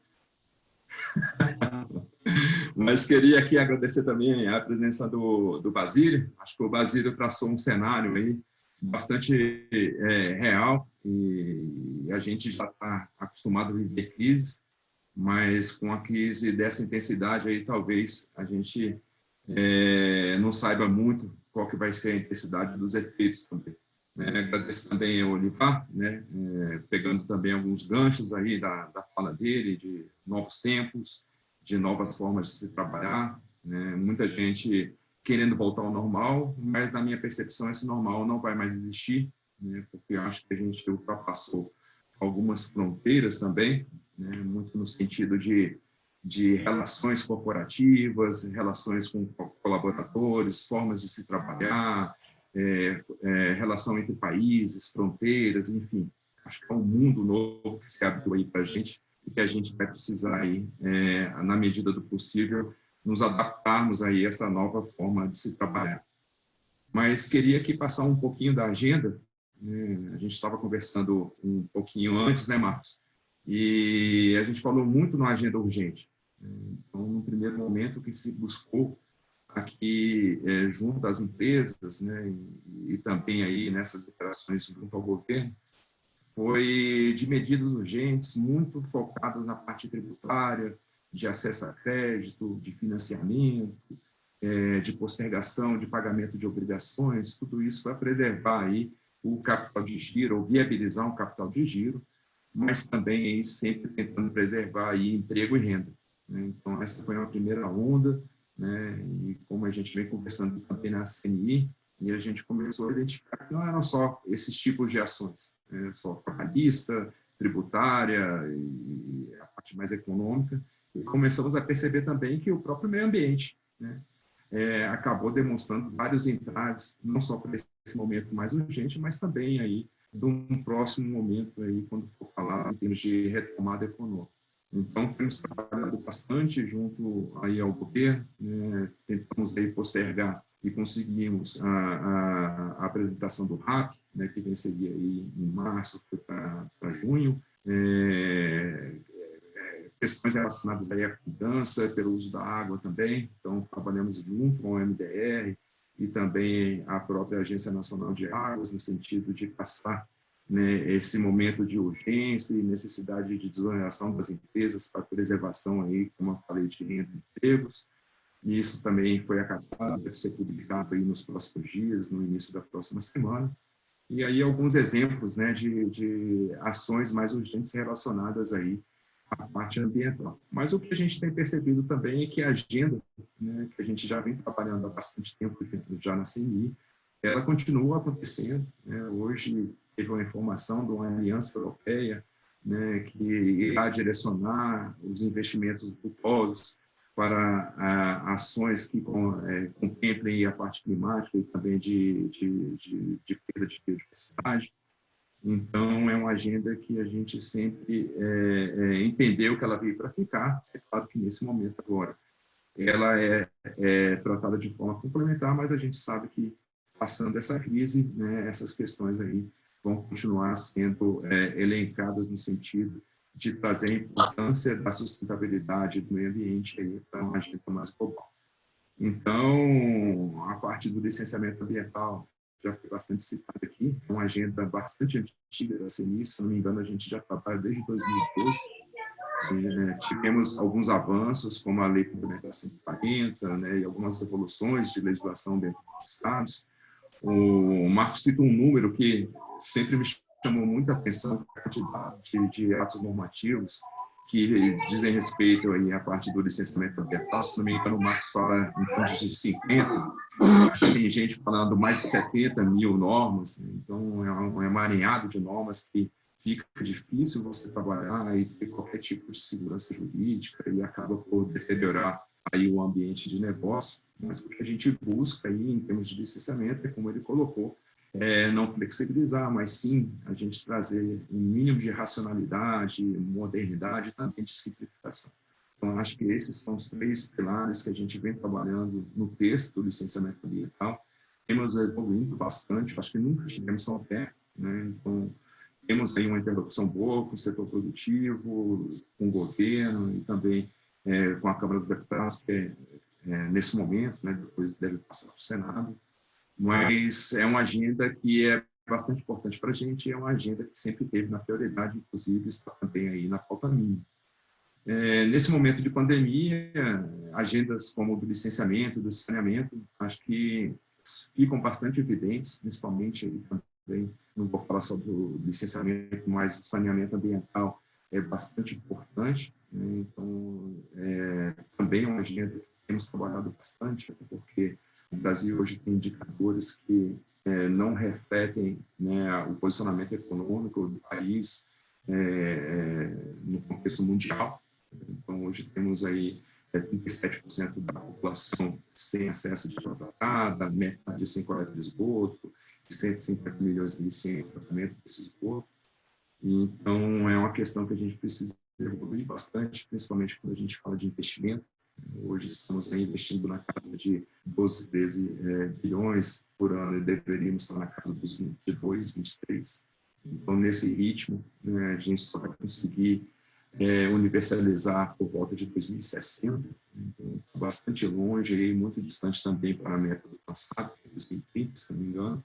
Mas queria aqui agradecer também a presença do Basílio. Acho que o Basílio traçou um cenário aí bastante real, e a gente já está acostumado a viver crises, mas com a crise dessa intensidade aí talvez a gente não saiba muito qual que vai ser a intensidade dos efeitos também. Agradeço também ao Olivar, né, pegando também alguns ganchos aí da fala dele, de novos tempos, de novas formas de se trabalhar, né, muita gente querendo voltar ao normal, mas na minha percepção esse normal não vai mais existir, né, porque eu acho que a gente ultrapassou algumas fronteiras também, né, muito no sentido de relações corporativas, relações com colaboradores, formas de se trabalhar, relação entre países, fronteiras, enfim. Acho que é um mundo novo que se abriu aí para a gente e que a gente vai precisar aí, na medida do possível, nos adaptarmos aí a essa nova forma de se trabalhar. Mas queria aqui passar um pouquinho da agenda. A gente estava conversando um pouquinho antes, né, Marcos? E a gente falou muito na agenda urgente. Então, no primeiro momento, o que se buscou aqui, junto às empresas, né, e também aí nessas operações junto ao governo, foi de medidas urgentes, muito focadas na parte tributária, de acesso a crédito, de financiamento, de postergação de pagamento de obrigações, tudo isso para preservar aí o capital de giro, ou viabilizar um capital de giro, mas também aí sempre tentando preservar aí emprego e renda, né? Então, essa foi uma primeira onda, né? E como a gente vem conversando também na CNI, e a gente começou a identificar que não eram só esses tipos de ações, só trabalhista, tributária e a parte mais econômica, e começamos a perceber também que o próprio meio ambiente, né, acabou demonstrando vários entraves, não só para esse momento mais urgente, mas também aí de um próximo momento aí quando for falar em termos de retomada econômica. Então, temos trabalhado bastante junto aí ao governo, né, tentamos aí postergar e conseguimos a apresentação do RAP, né, que venceria aí em março, foi para junho, questões relacionadas aí à mudança, pelo uso da água também, então trabalhamos junto com o MDR e também a própria Agência Nacional de Águas, no sentido de passar, né, esse momento de urgência e necessidade de desoneração das empresas para preservação aí, como eu falei, de renda e empregos. E isso também foi acatado, deve ser publicado aí nos próximos dias, no início da próxima semana. E aí alguns exemplos, né, de ações mais urgentes relacionadas aí à parte ambiental. Mas o que a gente tem percebido também é que a agenda, né, que a gente já vem trabalhando há bastante tempo já na CNI, ela continua acontecendo, né? Hoje teve uma informação de uma aliança europeia, né, que irá direcionar os investimentos culposos para ações que contemplem a parte climática e também de perda de biodiversidade. Então, é uma agenda que a gente sempre entendeu que ela veio para ficar. É claro que, nesse momento agora, ela é tratada de forma complementar, mas a gente sabe que, passando essa crise, né, essas questões aí vão continuar sendo elencadas no sentido de trazer a importância da sustentabilidade do meio ambiente para uma agenda mais global. Então, a parte do licenciamento ambiental já foi bastante citada aqui, é uma agenda bastante antiga da CNI, se não me engano, a gente já trabalha desde 2012. Tivemos alguns avanços, como a Lei Complementar 140, né, e algumas evoluções de legislação dentro dos estados. O Marcos cita um número que sempre me chamou muita atenção, a quantidade de atos normativos que dizem respeito aí à parte do licenciamento ambiental. Se não me engano, o Marcos fala em torno de 50, acho que tem gente falando mais de 70 mil normas, né? Então é um emaranhado de normas que fica difícil você trabalhar e ter qualquer tipo de segurança jurídica e acaba por deteriorar aí o ambiente de negócio. Mas o que a gente busca aí em termos de licenciamento é, como ele colocou, não flexibilizar, mas sim a gente trazer um mínimo de racionalidade, modernidade e também de simplificação. Então, acho que esses são os três pilares que a gente vem trabalhando no texto do licenciamento ambiental. Temos evoluindo bastante, acho que nunca tivemos tão perto, né? Então, temos aí uma interlocução boa com o setor produtivo, com o governo e também com a Câmara dos Deputados, que nesse momento, né, depois deve passar para o Senado. Mas é uma agenda que é bastante importante para a gente e é uma agenda que sempre teve na prioridade, inclusive está também aí na pauta mínima. Nesse momento de pandemia, agendas como o do licenciamento, do saneamento, acho que ficam bastante evidentes, principalmente aí também, não vou falar só do licenciamento, mas o saneamento ambiental é bastante importante, né? Então, também é uma agenda que temos trabalhado bastante, porque o Brasil hoje tem indicadores que não refletem, né, o posicionamento econômico do país no contexto mundial. Então, hoje temos aí 37% da população sem acesso de água tratada, metade sem coleta de esgoto, 150 milhões sem tratamento desse esgoto. Então, é uma questão que a gente precisa evoluir bastante, principalmente quando a gente fala de investimento. Hoje estamos aí investindo na casa de 12, 13 bilhões por ano e deveríamos estar na casa dos 22, 23. Então, nesse ritmo, a gente só vai conseguir universalizar por volta de 2060. Então, bastante longe e muito distante também para a meta do passado, 2030, se não me engano.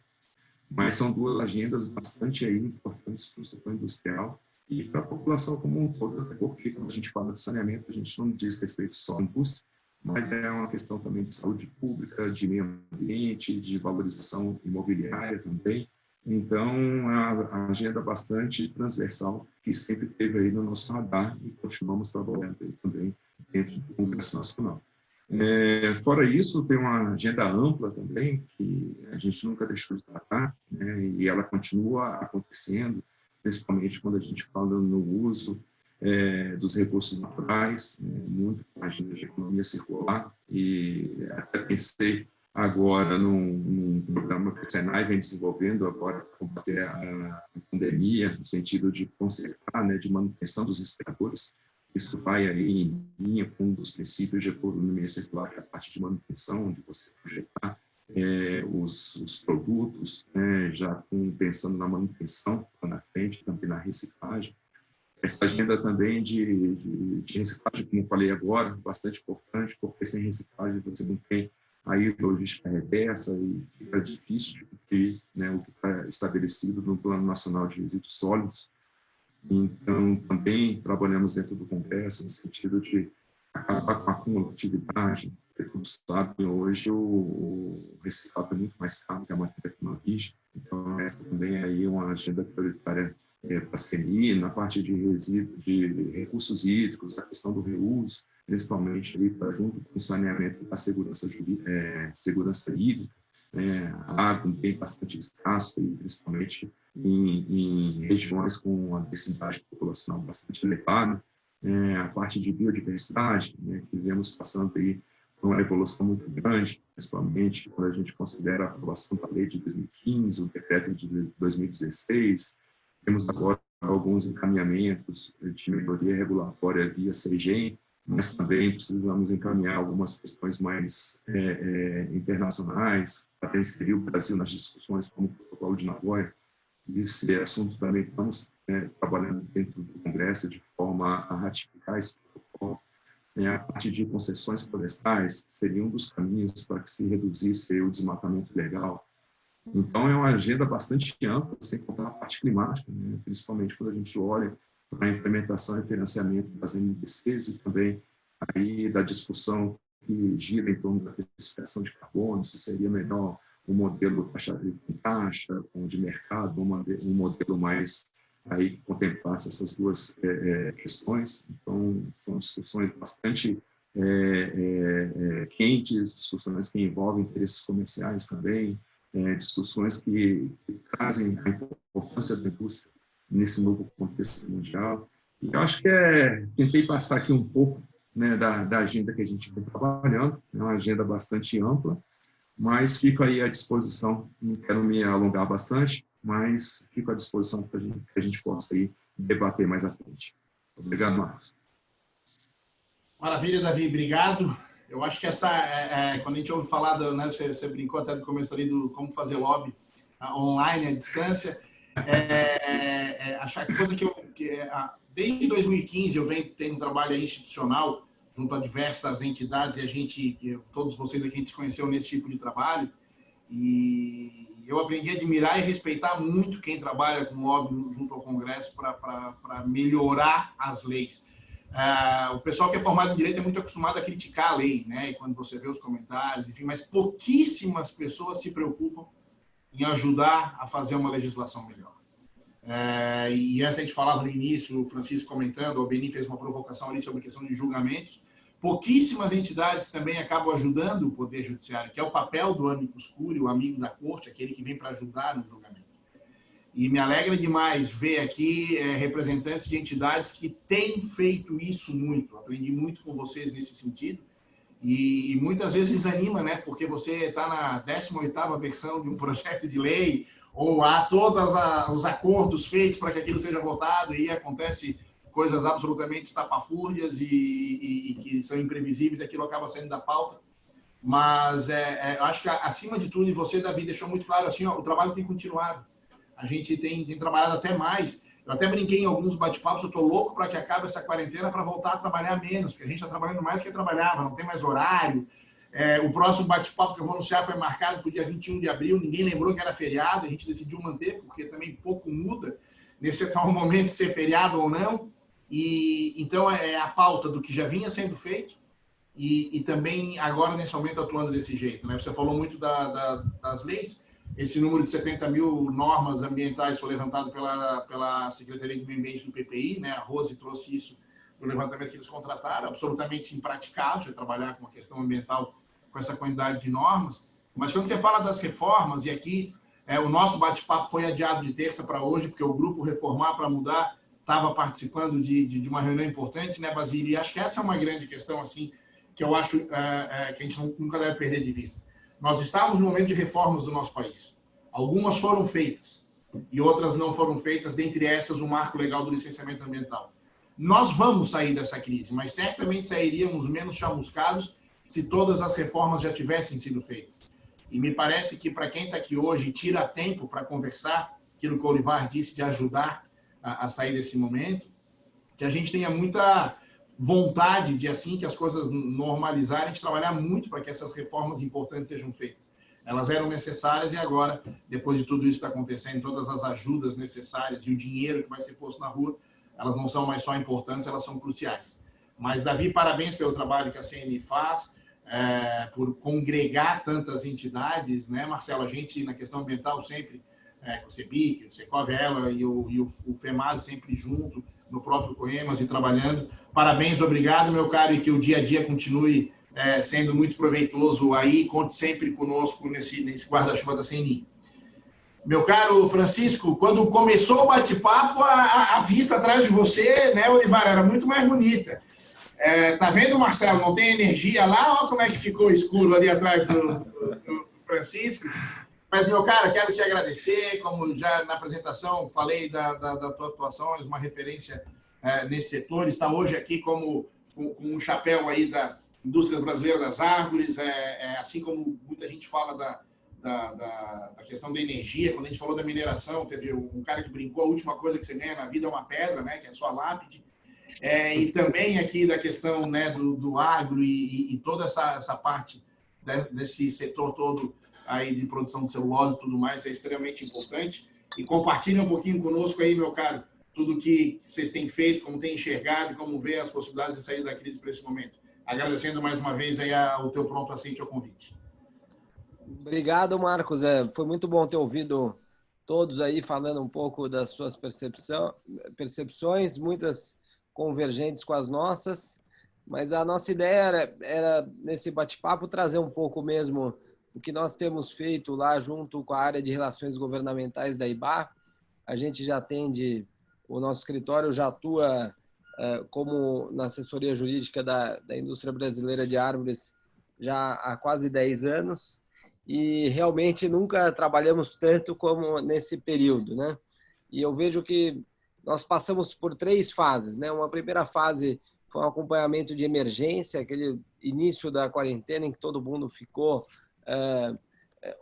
Mas são duas agendas bastante aí importantes para o setor industrial e para a população como um todo, até porque quando a gente fala de saneamento, a gente não diz respeito só à indústria, mas é uma questão também de saúde pública, de meio ambiente, de valorização imobiliária também. Então, é uma agenda bastante transversal que sempre teve aí no nosso radar e continuamos trabalhando aí também dentro do Congresso Nacional. Fora isso, tem uma agenda ampla também, que a gente nunca deixou de tratar, né, e ela continua acontecendo, principalmente quando a gente fala no uso dos recursos naturais, muito com a agenda de economia circular, e até pensei agora num programa que o Senai vem desenvolvendo agora para combater a pandemia, no sentido de consertar, né, de manutenção dos respiradores. Isso vai aí em linha com um dos princípios de economia circular, que é a parte de manutenção, de você projetar os produtos, né, já pensando na manutenção lá na frente, também na reciclagem. Essa agenda também de reciclagem, como eu falei agora, bastante importante, porque sem reciclagem você não tem aí logística reversa e fica difícil de cumprir, né, o que está estabelecido no Plano Nacional de Resíduos Sólidos. Então, também trabalhamos dentro do Congresso no sentido de acabar com a acumulatividade, porque todos sabem, hoje o reciclado é muito mais caro que a matéria-prima virgem. Então, essa também é aí uma agenda prioritária para a CNI, na parte de resíduos, de recursos hídricos, a questão do reuso, principalmente ali para junto com o saneamento da segurança hídrica, a água tem bastante escasso, e principalmente em regiões com uma densidade populacional bastante elevada, a parte de biodiversidade, né, que vemos passando aí por uma evolução muito grande, principalmente quando a gente considera a aprovação da lei de 2015, o decreto de 2016, temos agora alguns encaminhamentos de melhoria regulatória via CEGEM, mas também precisamos encaminhar algumas questões mais internacionais para inserir o Brasil nas discussões como o Protocolo de Nagoya. Esse assunto também estamos trabalhando dentro do Congresso de forma a ratificar esse protocolo. A parte de concessões florestais seria um dos caminhos para que se reduzisse o desmatamento ilegal. Então, é uma agenda bastante ampla, sem contar a parte climática, né? Principalmente quando a gente olha para a implementação e financiamento das NDCs e também aí da discussão que gira em torno da precificação de carbono, se seria melhor um modelo com taxa, de mercado, um modelo mais aí que contemplasse essas duas questões. Então, são discussões bastante quentes, discussões que envolvem interesses comerciais também, discussões que trazem a importância da indústria nesse novo contexto mundial. E eu acho que tentei passar aqui um pouco, né, da agenda que a gente vem trabalhando, é uma agenda bastante ampla, mas fico aí à disposição, não quero me alongar bastante, mas fico à disposição para que a gente possa aí debater mais à frente. Obrigado, Marcos. Maravilha, Davi, obrigado. Eu acho que quando a gente ouve falar, né, você brincou até do começo ali do como fazer lobby online, à distância, achar coisa desde 2015 eu venho tendo um trabalho institucional junto a diversas entidades e todos vocês aqui a gente se conheceu nesse tipo de trabalho e eu aprendi a admirar e respeitar muito quem trabalha com lobby junto ao Congresso para melhorar as leis. O pessoal que é formado em direito é muito acostumado a criticar a lei, né? E quando você vê os comentários, enfim, mas pouquíssimas pessoas se preocupam em ajudar a fazer uma legislação melhor. E essa a gente falava no início, o Francisco comentando, o Beni fez uma provocação ali sobre a questão de julgamentos. Pouquíssimas entidades também acabam ajudando o Poder Judiciário, que é o papel do amicus curiae, o amigo da corte, aquele que vem para ajudar no julgamento. E me alegra demais ver aqui representantes de entidades que têm feito isso muito. Aprendi muito com vocês nesse sentido. E muitas vezes desanima, né? Porque você está na 18ª versão de um projeto de lei, ou há todos os acordos feitos para que aquilo seja votado, e acontece coisas absolutamente estapafúrdias e que são imprevisíveis, e aquilo acaba saindo da pauta. Mas eu acho que, acima de tudo, e você, Davi, deixou muito claro, assim, ó, o trabalho tem continuado. A gente tem trabalhado até mais. Eu até brinquei em alguns bate-papos, eu estou louco para que acabe essa quarentena para voltar a trabalhar menos, porque a gente está trabalhando mais que trabalhava, não tem mais horário. O próximo bate-papo que eu vou anunciar foi marcado para o dia 21 de abril, ninguém lembrou que era feriado, a gente decidiu manter, porque também pouco muda nesse atual momento de ser feriado ou não. E então é a pauta do que já vinha sendo feito e também agora nesse momento atuando desse jeito, né? Você falou muito das leis. Esse número de 70 mil normas ambientais foi levantado pela Secretaria do Meio Ambiente do PPI, né? A Rose trouxe isso no levantamento que eles contrataram, absolutamente impraticável trabalhar com a questão ambiental com essa quantidade de normas. Mas quando você fala das reformas, e aqui o nosso bate-papo foi adiado de terça para hoje, porque o grupo Reformar para Mudar estava participando de uma reunião importante, né, Basílio? E acho que essa é uma grande questão, assim, que eu acho que a gente nunca deve perder de vista. Nós estamos no momento de reformas do nosso país. Algumas foram feitas e outras não foram feitas, dentre essas o marco legal do licenciamento ambiental. Nós vamos sair dessa crise, mas certamente sairíamos menos chamuscados se todas as reformas já tivessem sido feitas. E me parece que para quem está aqui hoje tira tempo para conversar, aquilo que o Olivar disse de ajudar a sair desse momento, que a gente tenha muita vontade de, assim que as coisas normalizarem, de trabalhar muito para que essas reformas importantes sejam feitas. Elas eram necessárias e agora, depois de tudo isso que está acontecendo, todas as ajudas necessárias e o dinheiro que vai ser posto na rua, elas não são mais só importantes, elas são cruciais. Mas, Davi, parabéns pelo trabalho que a CNI faz, por congregar tantas entidades, né, Marcelo? A gente, na questão ambiental, sempre, com o CEBIC, o Secov-Ela e o FEMAS sempre junto, no próprio COEMAS e trabalhando. Parabéns, obrigado, meu caro, e que o dia a dia continue sendo muito proveitoso aí. Conte sempre conosco nesse guarda-chuva da CNI. Meu caro Francisco, quando começou o bate-papo, a vista atrás de você, né, Olivar, era muito mais bonita. Tá vendo, Marcelo? Não tem energia lá? Olha como é que ficou escuro ali atrás do Francisco. Mas, meu cara, quero te agradecer. Como já na apresentação falei da tua atuação, és uma referência nesse setor. Está hoje aqui com um chapéu aí da indústria brasileira das árvores, assim como muita gente fala da questão da energia. Quando a gente falou da mineração, teve um cara que brincou, a última coisa que você ganha na vida é uma pedra, né, que é a sua lápide. E também aqui da questão, né, do agro e toda essa parte desse setor todo aí de produção de celulose e tudo mais é extremamente importante. E compartilha um pouquinho conosco aí, meu caro, tudo que vocês têm feito, como têm enxergado e como vê as possibilidades de sair da crise para esse momento. Agradecendo mais uma vez aí o teu pronto aceite ao convite. Obrigado, Marcos. Foi muito bom ter ouvido todos aí falando um pouco das suas percepções, muitas convergentes com as nossas, mas a nossa ideia era nesse bate-papo, trazer um pouco mesmo o que nós temos feito lá junto com a área de relações governamentais da IBA. A gente já atende, o nosso escritório já atua como na assessoria jurídica da indústria brasileira de árvores já há quase 10 anos e realmente nunca trabalhamos tanto como nesse período, né? E eu vejo que nós passamos por 3 fases, né? Uma primeira fase foi um acompanhamento de emergência, aquele início da quarentena em que todo mundo ficou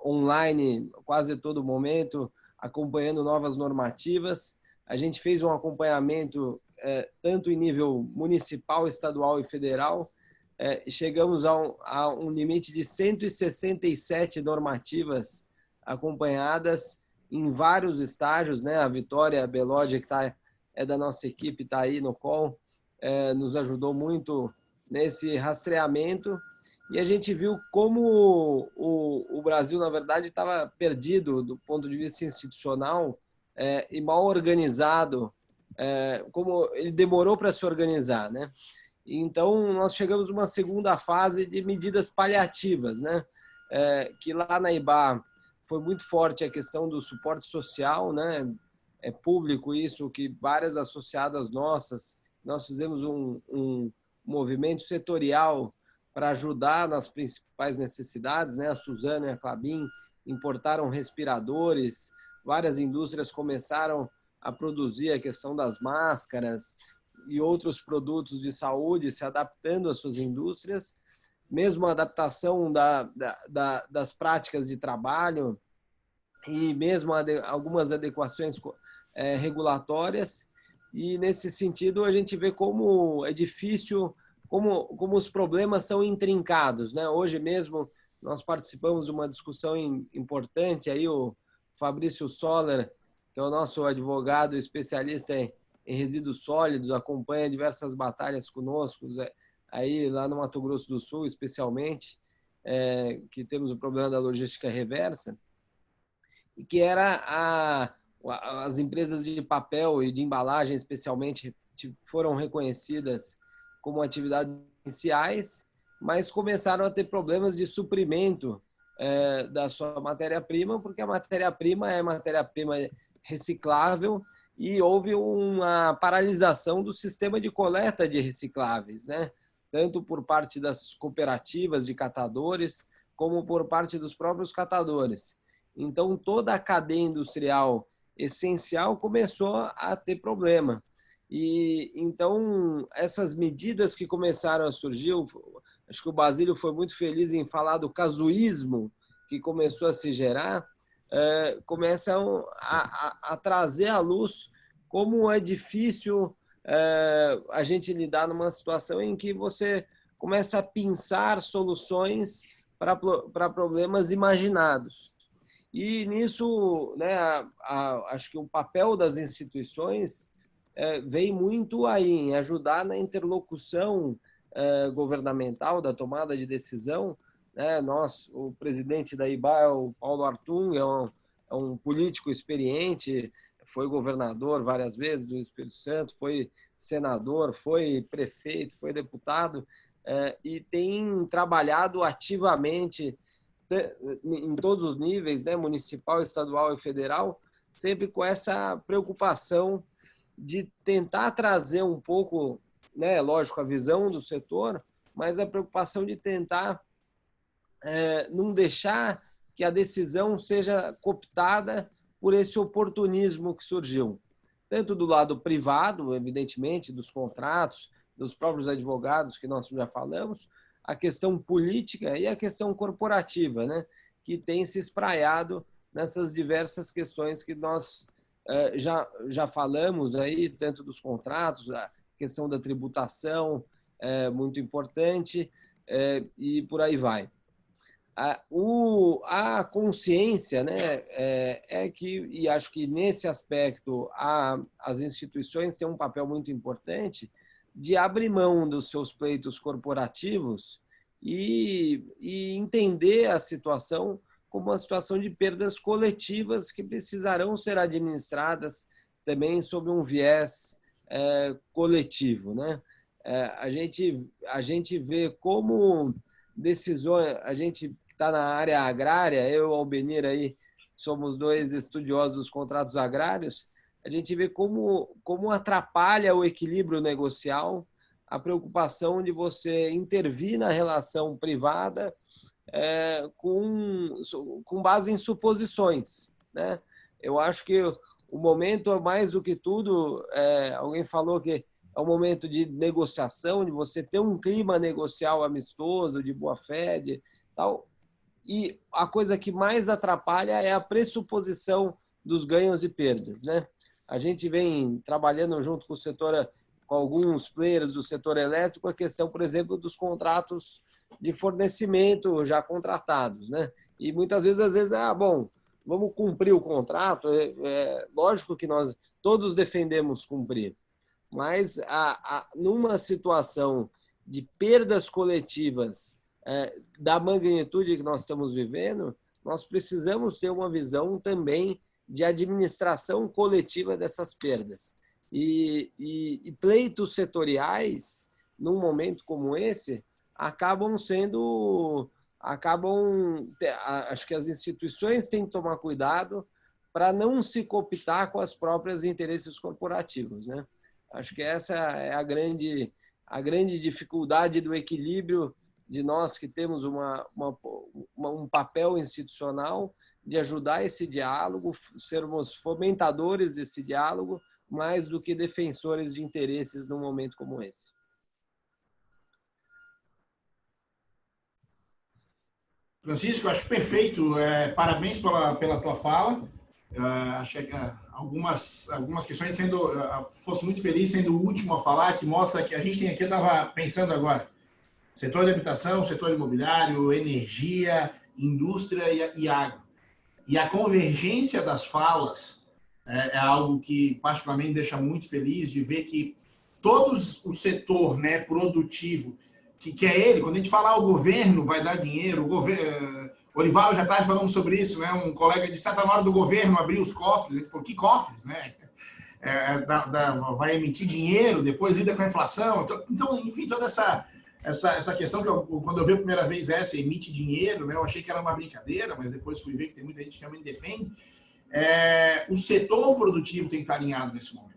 online quase todo momento, acompanhando novas normativas. A gente fez um acompanhamento tanto em nível municipal, estadual e federal, e chegamos a um limite de 167 normativas acompanhadas em vários estágios, né? A Vitória Belódia, que é da nossa equipe, está aí no call, nos ajudou muito nesse rastreamento e a gente viu como o Brasil, na verdade, estava perdido do ponto de vista institucional e mal organizado, como ele demorou para se organizar, né? Então, nós chegamos a uma segunda fase de medidas paliativas, né? Que lá na IBA foi muito forte a questão do suporte social, né? é público isso, que várias associadas nossas, nós fizemos um movimento setorial para ajudar nas principais necessidades, né? A Suzano e a Klabin importaram respiradores, várias indústrias começaram a produzir a questão das máscaras e outros produtos de saúde, se adaptando às suas indústrias, mesmo a adaptação das práticas de trabalho e mesmo algumas adequações regulatórias. E, nesse sentido, a gente vê como é difícil, como os problemas são intrincados, né? Hoje mesmo, nós participamos de uma discussão importante, aí o Fabrício Soller, que é o nosso advogado especialista em resíduos sólidos, acompanha diversas batalhas conosco, aí lá no Mato Grosso do Sul, especialmente, que temos o problema da logística reversa, e que era as empresas de papel e de embalagem, especialmente, foram reconhecidas como atividades essenciais, mas começaram a ter problemas de suprimento da sua matéria-prima, porque a matéria-prima é matéria-prima reciclável e houve uma paralisação do sistema de coleta de recicláveis, né? Tanto por parte das cooperativas de catadores, como por parte dos próprios catadores. Então, toda a cadeia industrial essencial começou a ter problema. E então, essas medidas que começaram a surgir, acho que o Basílio foi muito feliz em falar do casuísmo que começou a se gerar, começam a trazer à luz como é difícil a gente lidar numa situação em que você começa a pensar soluções para problemas imaginados. E nisso, né, acho que o papel das instituições vem muito aí em ajudar na interlocução governamental, da tomada de decisão, né? O presidente da IBA é o Paulo Artung, é um político experiente, foi governador várias vezes do Espírito Santo, foi senador, foi prefeito, foi deputado, e tem trabalhado ativamente em todos os níveis, né, municipal, estadual e federal, sempre com essa preocupação de tentar trazer um pouco, né, lógico, a visão do setor, mas a preocupação de tentar não deixar que a decisão seja cooptada por esse oportunismo que surgiu, tanto do lado privado, evidentemente, dos contratos, dos próprios advogados, que nós já falamos, a questão política e a questão corporativa, né, que tem se espraiado nessas diversas questões que nós já falamos aí, tanto dos contratos, a questão da tributação é muito importante, e por aí vai. A consciência, né, e acho que nesse aspecto as instituições têm um papel muito importante de abrir mão dos seus pleitos corporativos e entender a situação como uma situação de perdas coletivas que precisarão ser administradas também sob um viés coletivo, né? A gente vê como decisões, a gente está na área agrária, eu e o Albenir aí somos dois estudiosos dos contratos agrários, a gente vê como atrapalha o equilíbrio negocial a preocupação de você intervir na relação privada com base em suposições, né? Eu acho que o momento, mais do que tudo, alguém falou que é um momento de negociação, de você ter um clima negocial amistoso, de boa-fé, de tal. E a coisa que mais atrapalha é a pressuposição dos ganhos e perdas, né? A gente vem trabalhando junto com o setor, com alguns players do setor elétrico, a questão, por exemplo, dos contratos de fornecimento já contratados, né? E muitas vezes, bom, vamos cumprir o contrato. Lógico que nós todos defendemos cumprir, mas numa situação de perdas coletivas da magnitude que nós estamos vivendo, nós precisamos ter uma visão também de administração coletiva dessas perdas. E pleitos setoriais, num momento como esse, acho que as instituições têm que tomar cuidado para não se cooptar com as próprios interesses corporativos, né? Acho que essa é a grande dificuldade do equilíbrio de nós que temos um papel institucional de ajudar esse diálogo, sermos fomentadores desse diálogo, mais do que defensores de interesses num momento como esse. Francisco, acho perfeito. Parabéns pela tua fala. Achei que algumas questões fosse muito feliz sendo o último a falar, que mostra que a gente tem aqui, eu estava pensando agora, setor de habitação, setor imobiliário, energia, indústria e agro. E a convergência das falas é algo que particularmente me deixa muito feliz de ver que todos o setor, né, produtivo, que é ele, quando a gente fala o governo vai dar dinheiro, o governo, Orival já está falando sobre isso, né? Um colega disse, está na hora do governo abrir os cofres. Ele falou, que cofres, né? Vai emitir dinheiro, depois lida com a inflação. Então, enfim, toda essa questão que quando eu vi a primeira vez emite dinheiro, né? Eu achei que era uma brincadeira, mas depois fui ver que tem muita gente que realmente defende. O setor produtivo tem que estar alinhado nesse momento.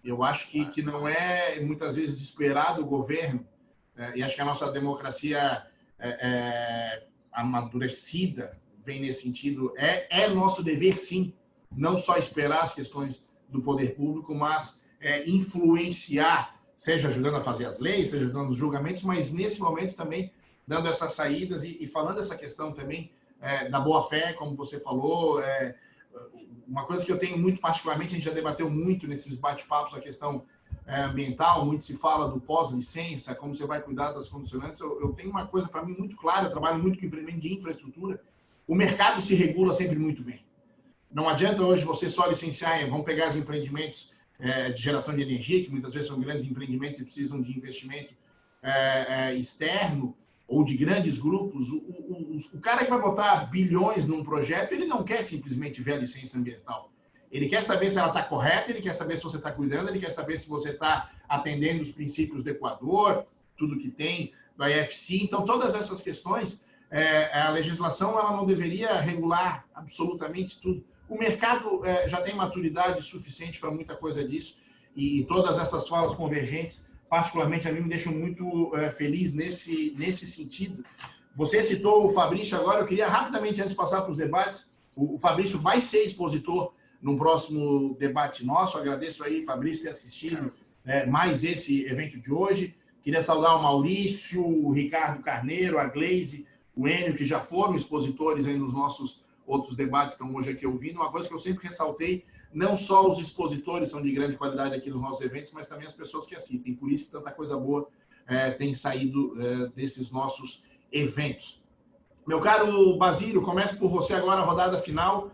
Eu acho que não é, muitas vezes, esperado o governo, e acho que a nossa democracia amadurecida vem nesse sentido. É nosso dever, sim, não só esperar as questões do poder público, mas influenciar, seja ajudando a fazer as leis, seja ajudando os julgamentos, mas nesse momento também dando essas saídas e falando essa questão também da boa-fé, como você falou. Uma coisa que eu tenho muito particularmente, a gente já debateu muito nesses bate-papos, a questão ambiental, muito se fala do pós-licença, como você vai cuidar das condicionantes. Eu tenho uma coisa para mim muito clara, eu trabalho muito com empreendimento de infraestrutura, o mercado se regula sempre muito bem. Não adianta hoje você só licenciar, vamos pegar os empreendimentos de geração de energia, que muitas vezes são grandes empreendimentos e precisam de investimento externo, ou de grandes grupos. O cara que vai botar bilhões num projeto, ele não quer simplesmente ver a licença ambiental. Ele quer saber se ela está correta, ele quer saber se você está cuidando, ele quer saber se você está atendendo os princípios do Equador, tudo que tem, do IFC. Então, todas essas questões, a legislação ela não deveria regular absolutamente tudo. O mercado já tem maturidade suficiente para muita coisa disso, e todas essas falas convergentes, particularmente, a mim me deixam muito feliz nesse sentido. Você citou o Fabrício agora, eu queria rapidamente, antes de passar para os debates, o Fabrício vai ser expositor num próximo debate nosso. Agradeço aí, Fabrício, ter assistido mais esse evento de hoje. Queria saudar o Maurício, o Ricardo Carneiro, a Gleise, o Enio, que já foram expositores aí nos nossos outros debates, estão hoje aqui ouvindo. Uma coisa que eu sempre ressaltei, não só os expositores são de grande qualidade aqui nos nossos eventos, mas também as pessoas que assistem. Por isso que tanta coisa boa tem saído desses nossos eventos. Meu caro Basílio, começo por você agora a rodada final,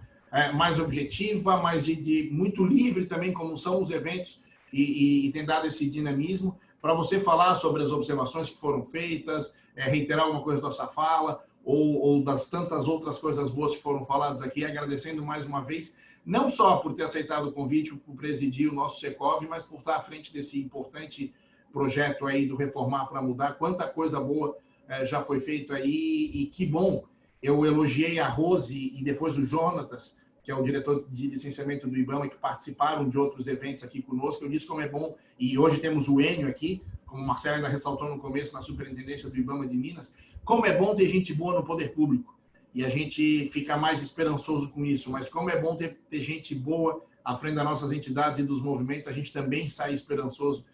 mais objetiva, mais de muito livre também, como são os eventos, e tem dado esse dinamismo, para você falar sobre as observações que foram feitas, reiterar alguma coisa da sua fala, ou das tantas outras coisas boas que foram faladas aqui, agradecendo mais uma vez, não só por ter aceitado o convite, por presidir o nosso Secov, mas por estar à frente desse importante projeto aí do Reformar para Mudar. Quanta coisa boa já foi feito aí, e que bom. Eu elogiei a Rose e depois o Jonatas, que é o diretor de licenciamento do IBAMA, que participaram de outros eventos aqui conosco. Eu disse como é bom, e hoje temos o Enio aqui, como o Marcelo ainda ressaltou no começo, na superintendência do IBAMA de Minas, como é bom ter gente boa no poder público. E a gente fica mais esperançoso com isso, mas como é bom ter gente boa à frente das nossas entidades e dos movimentos, a gente também sai esperançoso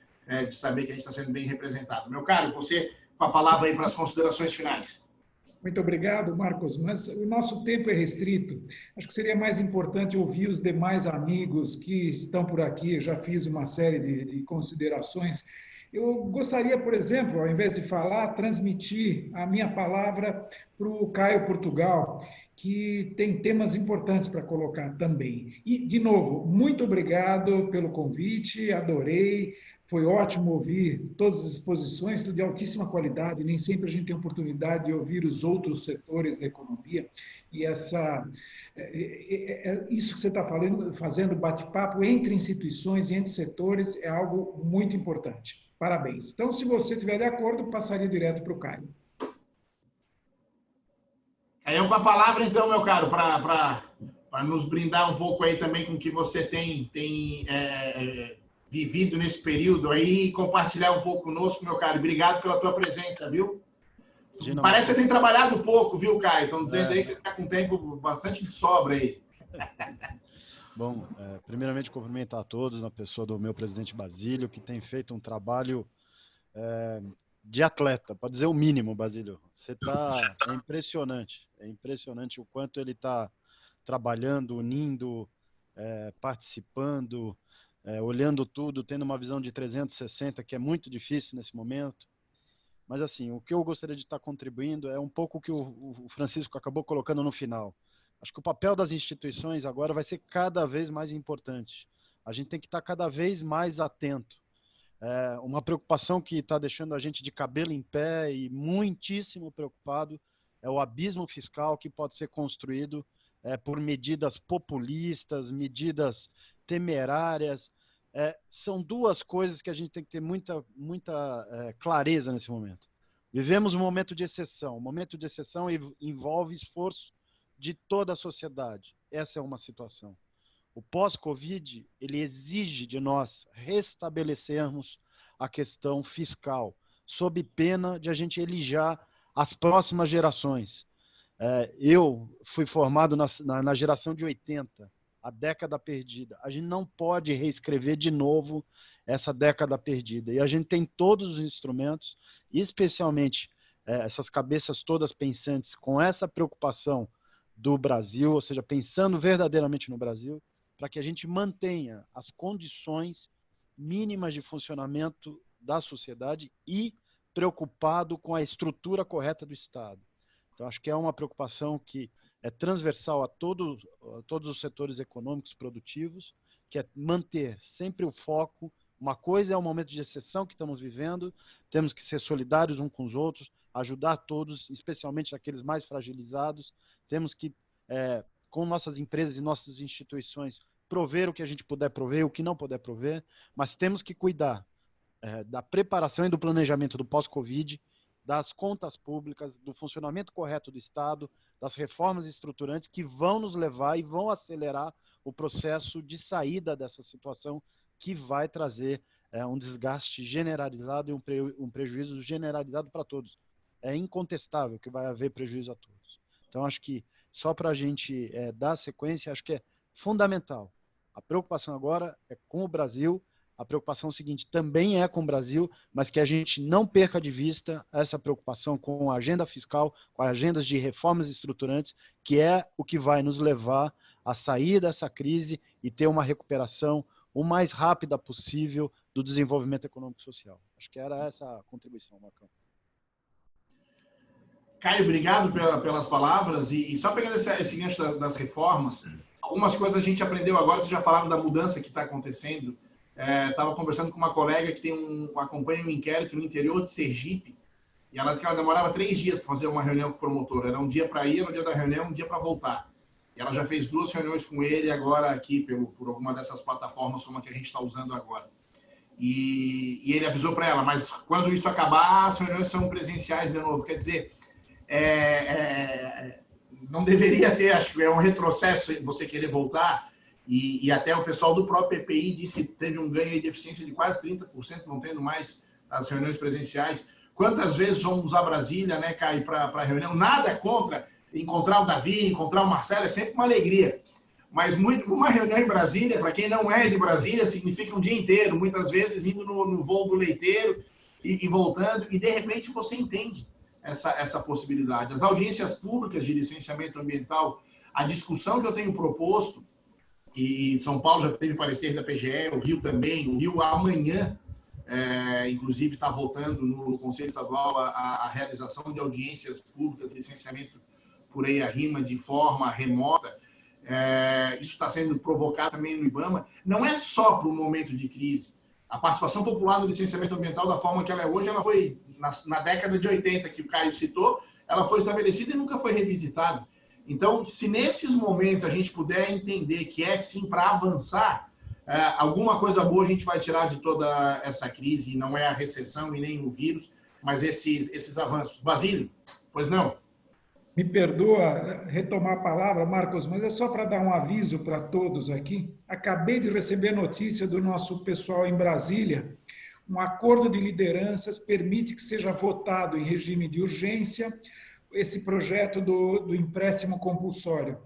de saber que a gente está sendo bem representado. Meu caro, você com a palavra aí para as considerações finais. Muito obrigado, Marcos, mas o nosso tempo é restrito. Acho que seria mais importante ouvir os demais amigos que estão por aqui. Eu já fiz uma série de considerações. Eu gostaria, por exemplo, ao invés de falar, transmitir a minha palavra para o Caio Portugal, que tem temas importantes para colocar também. E, de novo, muito obrigado pelo convite, adorei. Foi ótimo ouvir todas as exposições, tudo de altíssima qualidade. Nem sempre a gente tem oportunidade de ouvir os outros setores da economia. E isso que você está fazendo bate-papo entre instituições e entre setores, é algo muito importante. Parabéns. Então, se você estiver de acordo, passaria direto para o Caio. Aí eu com a palavra, então, meu caro, para para nos brindar um pouco aí também com o que você tem vivido nesse período aí e compartilhar um pouco conosco, meu caro. Obrigado pela tua presença, viu? Parece que você tem trabalhado pouco, viu, Caio? Estão dizendo aí que você está com tempo bastante de sobra aí. Bom, primeiramente cumprimentar a todos na pessoa do meu presidente Basílio, que tem feito um trabalho de atleta, para dizer o mínimo, Basílio. É impressionante o quanto ele está trabalhando, unindo, participando, olhando tudo, tendo uma visão de 360, que é muito difícil nesse momento. Mas, assim, o que eu gostaria de estar contribuindo é um pouco o que o Francisco acabou colocando no final. Acho que o papel das instituições agora vai ser cada vez mais importante. A gente tem que estar cada vez mais atento. Uma preocupação que está deixando a gente de cabelo em pé e muitíssimo preocupado é o abismo fiscal que pode ser construído por medidas populistas, medidas temerárias. São duas coisas que a gente tem que ter muita clareza nesse momento. Vivemos um momento de exceção. O momento de exceção envolve esforço de toda a sociedade. Essa é uma situação. O pós-Covid, ele exige de nós restabelecermos a questão fiscal, sob pena de a gente elijar as próximas gerações. Eu fui formado na geração de 80, a década perdida. A gente não pode reescrever de novo essa década perdida. E a gente tem todos os instrumentos, especialmente essas cabeças todas pensantes com essa preocupação do Brasil, ou seja, pensando verdadeiramente no Brasil, para que a gente mantenha as condições mínimas de funcionamento da sociedade e preocupado com a estrutura correta do Estado. Então, acho que é uma preocupação que é transversal a todos os setores econômicos produtivos, que é manter sempre o foco. Uma coisa é o momento de exceção que estamos vivendo, temos que ser solidários uns com os outros, ajudar todos, especialmente aqueles mais fragilizados, temos que, com nossas empresas e nossas instituições, prover o que a gente puder prover, o que não puder prover, mas temos que cuidar da preparação e do planejamento do pós-Covid, das contas públicas, do funcionamento correto do Estado, das reformas estruturantes que vão nos levar e vão acelerar o processo de saída dessa situação que vai trazer um desgaste generalizado e um prejuízo generalizado para todos. É incontestável que vai haver prejuízo a todos. Então, acho que só para a gente dar sequência, acho que é fundamental. A preocupação agora é com o Brasil. A preocupação seguinte também é com o Brasil, mas que a gente não perca de vista essa preocupação com a agenda fiscal, com as agendas de reformas estruturantes, que é o que vai nos levar a sair dessa crise e ter uma recuperação o mais rápida possível do desenvolvimento econômico e social. Acho que era essa a contribuição, Marcão. Caio, obrigado pelas palavras. E só pegando esse gancho das reformas, algumas coisas a gente aprendeu agora, vocês já falaram da mudança que está acontecendo. Estava conversando com uma colega que acompanha um inquérito no interior de Sergipe, e ela disse que ela demorava 3 dias para fazer uma reunião com o promotor. Era um dia para ir, no dia da reunião, um dia para voltar. E ela já fez 2 reuniões com ele agora aqui, por alguma dessas plataformas como a que a gente está usando agora. E ele avisou para ela, mas quando isso acabar, as reuniões são presenciais de novo. Quer dizer, não deveria ter, acho que é um retrocesso você querer voltar. E até o pessoal do próprio PPI disse que teve um ganho de eficiência de quase 30%, não tendo mais as reuniões presenciais. Quantas vezes vamos usar Brasília, né, Caio, para reunião? Nada contra encontrar o Davi, encontrar o Marcelo, é sempre uma alegria. Mas uma reunião em Brasília, para quem não é de Brasília, significa um dia inteiro, muitas vezes indo no voo do leiteiro e voltando, e de repente você entende essa possibilidade. As audiências públicas de licenciamento ambiental, a discussão que eu tenho proposto, e São Paulo já teve parecer da PGE, o Rio também, o Rio amanhã, inclusive está voltando no Conselho Estadual a realização de audiências públicas de licenciamento por EIA-RIMA de forma remota. Isso está sendo provocado também no IBAMA. Não é só para o momento de crise. A participação popular no licenciamento ambiental, da forma que ela é hoje, ela foi, na década de 80, que o Caio citou, ela foi estabelecida e nunca foi revisitada. Então, se nesses momentos a gente puder entender que é sim para avançar, alguma coisa boa a gente vai tirar de toda essa crise, não é a recessão e nem o vírus, mas esses avanços. Basílio, pois não? Me perdoa retomar a palavra, Marcos, mas é só para dar um aviso para todos aqui. Acabei de receber notícia do nosso pessoal em Brasília. Um acordo de lideranças permite que seja votado em regime de urgência esse projeto do empréstimo compulsório.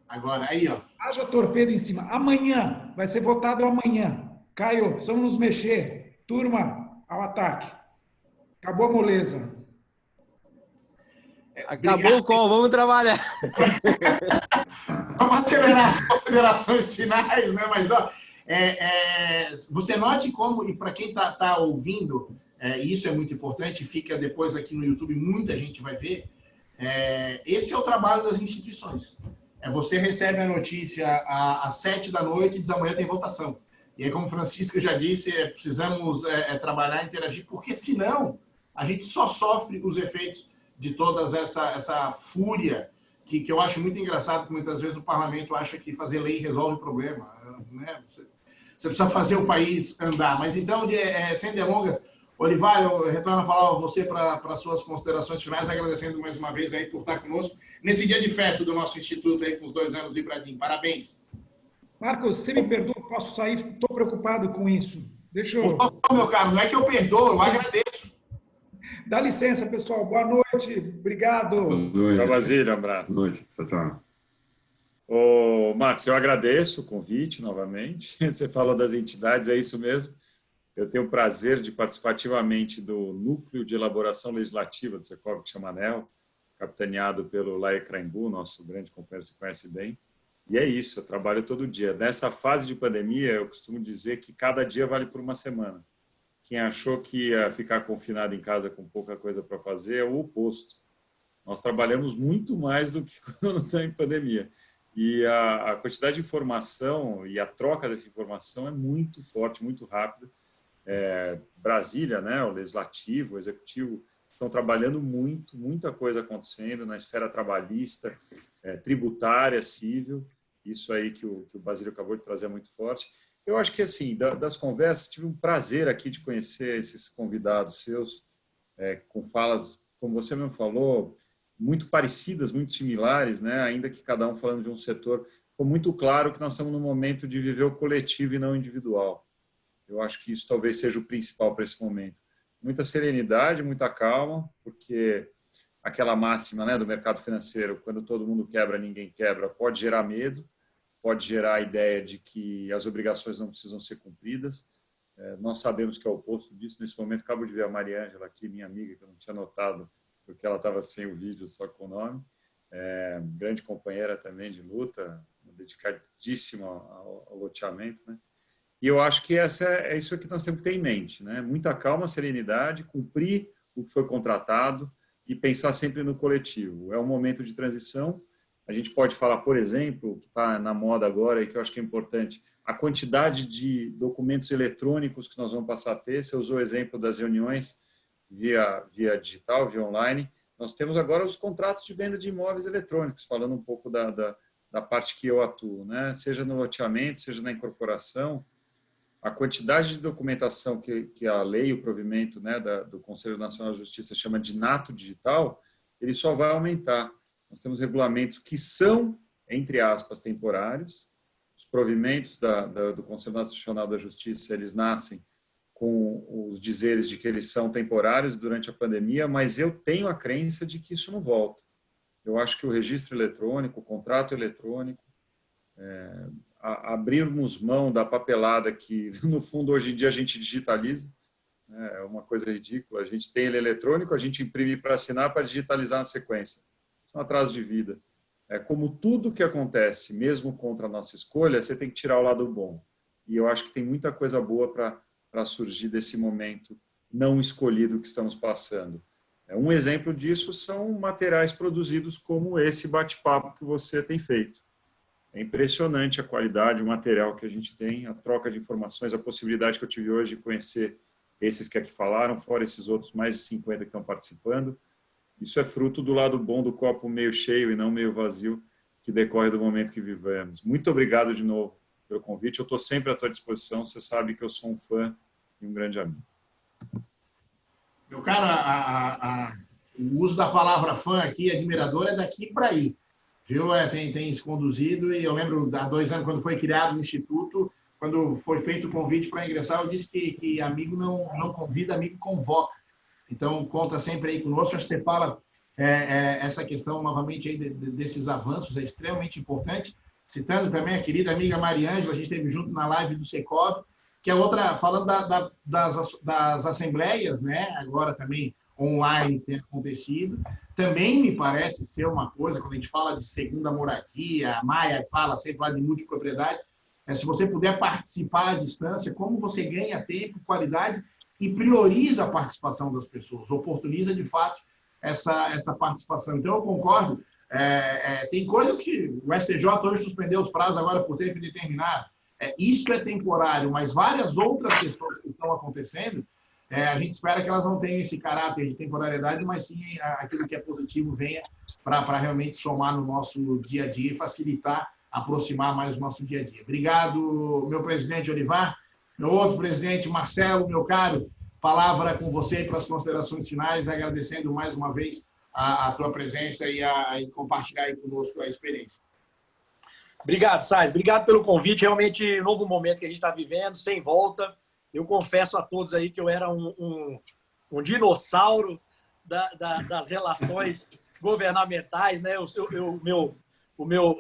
Agora, aí, ó. Haja torpedo em cima. Amanhã, vai ser votado amanhã. Caio, precisamos nos mexer. Turma, ao ataque. Acabou a moleza. Acabou o call, vamos trabalhar. Vamos acelerar as considerações finais, né? Mas, ó, você note como, e para quem está ouvindo, isso é muito importante, fica depois aqui no YouTube, muita gente vai ver, esse é o trabalho das instituições. Você recebe a notícia às 7 da noite e diz amanhã tem votação. E aí, como Francisca já disse, precisamos trabalhar, interagir, porque senão a gente só sofre os efeitos de toda essa fúria que eu acho muito engraçado, que muitas vezes o parlamento acha que fazer lei resolve o problema. Né? Você precisa fazer o país andar. Mas então, sem delongas, Olivar, eu retorno a palavra a você para suas considerações finais, agradecendo mais uma vez aí por estar conosco nesse dia de festa do nosso instituto aí com os 2 anos do Ibradim. Parabéns. Marcos, você me perdoa, posso sair? Estou preocupado com isso. Deixa eu... Meu caro, não é que eu perdoo, eu agradeço. Dá licença, pessoal. Boa noite. Obrigado. Boa noite. Tchau, Basílio. Um abraço. Boa noite. Tchau, tchau. Ô, Marcos, eu agradeço o convite novamente. Você falou das entidades, é isso mesmo. Eu tenho o prazer de participar ativamente do Núcleo de Elaboração Legislativa do Secov de Chamanel, capitaneado pelo Laia Craimbu, nosso grande companheiro, você conhece bem. E é isso, eu trabalho todo dia. Nessa fase de pandemia, eu costumo dizer que cada dia vale por uma semana. Quem achou que ia ficar confinado em casa com pouca coisa para fazer é o oposto. Nós trabalhamos muito mais do que quando está em pandemia. E a quantidade de informação e a troca dessa informação é muito forte, muito rápida. Brasília, né, o Legislativo, o Executivo, estão trabalhando muito, muita coisa acontecendo na esfera trabalhista, tributária, civil. Isso aí que o Basílio acabou de trazer é muito forte. Eu acho que, assim, das conversas, tive um prazer aqui de conhecer esses convidados seus, com falas, como você mesmo falou, muito parecidas, muito similares, né? Ainda que cada um falando de um setor. Ficou muito claro que nós estamos num momento de viver o coletivo e não o individual. Eu acho que isso talvez seja o principal para esse momento. Muita serenidade, muita calma, porque aquela máxima, né, do mercado financeiro, quando todo mundo quebra, ninguém quebra, pode gerar medo, pode gerar a ideia de que as obrigações não precisam ser cumpridas. Nós sabemos que é o oposto disso. Nesse momento, acabo de ver a Mariângela aqui, minha amiga, que eu não tinha notado, porque ela estava sem o vídeo, só com o nome. Grande companheira também de luta, dedicadíssima ao loteamento, né? E eu acho que é isso que nós temos que ter em mente, né? Muita calma, serenidade, cumprir o que foi contratado e pensar sempre no coletivo. É um momento de transição. A gente pode falar, por exemplo, o que está na moda agora e que eu acho que é importante, a quantidade de documentos eletrônicos que nós vamos passar a ter. Você usou o exemplo das reuniões via digital, via online. Nós temos agora os contratos de venda de imóveis eletrônicos, falando um pouco da parte que eu atuo, né? Seja no loteamento, seja na incorporação. A quantidade de documentação que a lei, o provimento, né, do Conselho Nacional de Justiça chama de nato digital, ele só vai aumentar. Nós temos regulamentos que são, entre aspas, temporários. Os provimentos do Conselho Nacional da Justiça, eles nascem com os dizeres de que eles são temporários durante a pandemia, mas eu tenho a crença de que isso não volta. Eu acho que o registro eletrônico, o contrato eletrônico, abrirmos mão da papelada que, no fundo, hoje em dia a gente digitaliza, né? É uma coisa ridícula. A gente tem ele eletrônico, a gente imprime para assinar, para digitalizar na sequência. Isso é um atraso de vida. Como tudo que acontece, mesmo contra a nossa escolha, você tem que tirar o lado bom. E eu acho que tem muita coisa boa para surgir desse momento não escolhido que estamos passando. Um exemplo disso são materiais produzidos como esse bate-papo que você tem feito. É impressionante a qualidade, o material que a gente tem, a troca de informações, a possibilidade que eu tive hoje de conhecer esses que aqui falaram, fora esses outros mais de 50 que estão participando. Isso é fruto do lado bom do copo meio cheio e não meio vazio, que decorre do momento que vivemos. Muito obrigado de novo pelo convite. Eu estou sempre à tua disposição. Você sabe que eu sou um fã e um grande amigo. Meu cara, o uso da palavra fã aqui, admirador, é daqui para aí. Viu? Tem se conduzido, e eu lembro há 2 anos, quando foi criado o Instituto, quando foi feito o convite para ingressar, eu disse que amigo não convida, amigo convoca. Então, conta sempre aí conosco. Acho que você fala essa questão, novamente, aí desses avanços, é extremamente importante. Citando também a querida amiga Mariângela, a gente esteve junto na live do Secov, que é outra, falando das assembleias, né? Agora também online tem acontecido. Também me parece ser uma coisa, quando a gente fala de segunda moradia, a Maia fala sempre lá de multipropriedade, se você puder participar à distância, como você ganha tempo, qualidade e prioriza a participação das pessoas, oportuniza de fato essa participação. Então, eu concordo, tem coisas que o STJ hoje suspendeu os prazos agora por tempo indeterminado. Isso é temporário, mas várias outras questões que estão acontecendo, a gente espera que elas não tenham esse caráter de temporariedade, mas sim aquilo que é positivo venha para realmente somar no nosso dia a dia e facilitar, aproximar mais o nosso dia a dia. Obrigado, meu presidente Olivar. Meu outro presidente, Marcelo, meu caro, palavra com você para as considerações finais, agradecendo mais uma vez a tua presença e compartilhar aí conosco a experiência. Obrigado, Sainz. Obrigado pelo convite. Realmente, novo momento que a gente está vivendo, sem volta. Eu confesso a todos aí que eu era um dinossauro das relações governamentais, né?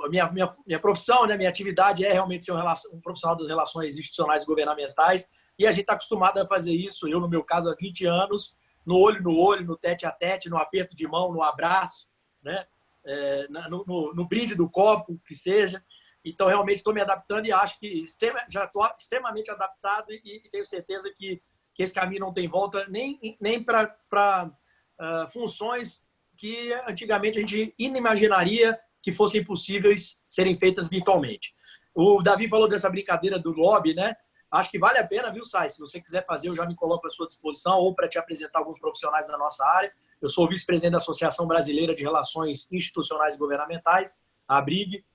Minha profissão, né? Minha atividade é realmente ser um profissional das relações institucionais e governamentais, e a gente está acostumado a fazer isso, eu no meu caso há 20 anos, no olho, no tete a tete, no aperto de mão, no abraço, né? No brinde do copo, que seja. Então, realmente estou me adaptando e acho que já estou extremamente adaptado e tenho certeza que esse caminho não tem volta nem para funções que antigamente a gente inimaginaria que fossem possíveis serem feitas virtualmente. O Davi falou dessa brincadeira do lobby, né? Acho que vale a pena, viu, Sai? Se você quiser fazer, eu já me coloco à sua disposição ou para te apresentar alguns profissionais da nossa área. Eu sou vice-presidente da Associação Brasileira de Relações Institucionais e Governamentais, a ABRIG,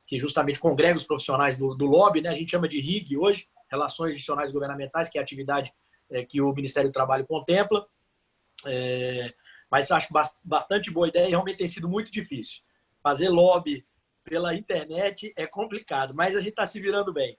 que justamente congrega os profissionais do lobby, né? A gente chama de RIG hoje, Relações Institucionais e Governamentais, que é a atividade que o Ministério do Trabalho contempla. Mas acho bastante boa ideia e realmente tem sido muito difícil. Fazer lobby pela internet é complicado, mas a gente está se virando bem.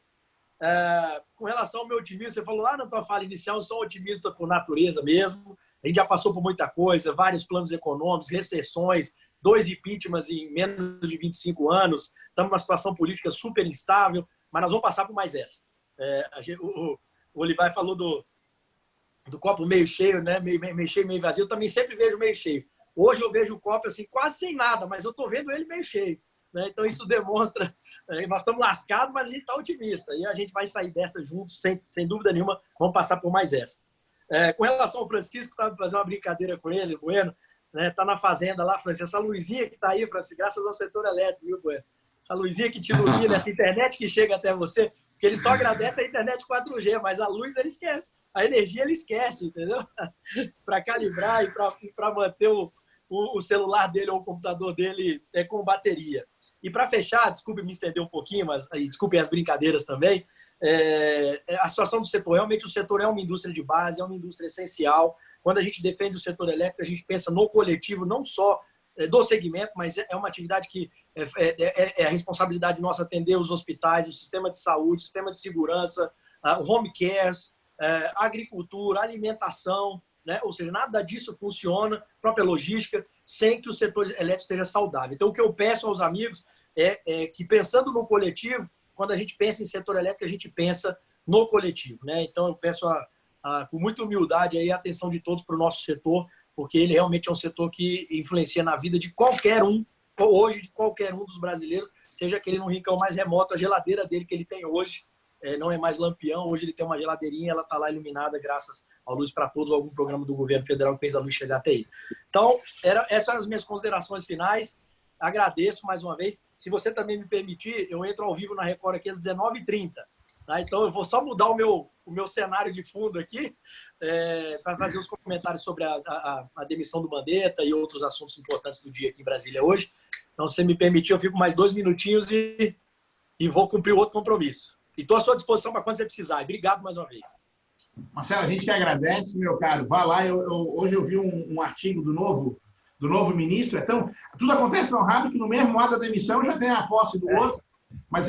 Com relação ao meu otimismo, você falou lá na tua fala inicial, eu sou otimista por natureza mesmo. A gente já passou por muita coisa, vários planos econômicos, recessões, 2 impeachments em menos de 25 anos, estamos numa situação política super instável, mas nós vamos passar por mais essa. O Olivar falou do copo meio cheio, né? meio cheio, meio vazio. Eu também sempre vejo meio cheio. Hoje eu vejo o copo assim, quase sem nada, mas eu estou vendo ele meio cheio. Né? Então isso demonstra que nós estamos lascados, mas a gente está otimista. E a gente vai sair dessa juntos, sem dúvida nenhuma, vamos passar por mais essa. Com relação ao Francisco, estava fazendo uma brincadeira com ele, Bueno, né? Tá na fazenda lá, Francisco, essa luzinha que está aí, Francisco, graças ao setor elétrico, viu, Bueno? Essa luzinha que te ilumina, essa internet que chega até você, porque ele só agradece a internet 4G, mas a luz ele esquece, a energia ele esquece, entendeu? Para calibrar e para manter o celular dele ou o computador dele com bateria. E para fechar, desculpe me estender um pouquinho, mas desculpem as brincadeiras também, a situação do setor, realmente o setor é uma indústria de base, é uma indústria essencial. Quando a gente defende o setor elétrico, a gente pensa no coletivo, não só do segmento, mas é uma atividade que é a responsabilidade nossa atender os hospitais, o sistema de saúde, o sistema de segurança, o home cares, agricultura, alimentação, né? Ou seja, nada disso funciona, própria logística, sem que o setor elétrico esteja saudável. Então, o que eu peço aos amigos é que, pensando no coletivo, quando a gente pensa em setor elétrico, a gente pensa no coletivo, né? Então, eu peço com muita humildade aí, a atenção de todos para o nosso setor, porque ele realmente é um setor que influencia na vida de qualquer um, hoje, de qualquer um dos brasileiros, seja aquele no rincão mais remoto, a geladeira dele que ele tem hoje não é mais lampião, hoje ele tem uma geladeirinha, ela está lá iluminada graças ao Luz para Todos, algum programa do governo federal que fez a luz chegar até ele. Então, essas eram as minhas considerações finais. Agradeço mais uma vez. Se você também me permitir, eu entro ao vivo na Record aqui às 19h30. Tá? Então, eu vou só mudar o meu cenário de fundo aqui para fazer os comentários sobre a demissão do Mandetta e outros assuntos importantes do dia aqui em Brasília hoje. Então, se você me permitir, eu fico mais 2 minutinhos e vou cumprir o outro compromisso. E estou à sua disposição para quando você precisar. Obrigado mais uma vez. Marcelo, a gente que agradece, meu caro. Vá lá. Hoje eu vi um artigo do novo ministro. Então, tudo acontece tão rápido que no mesmo ato da demissão já tem a posse do outro. Mas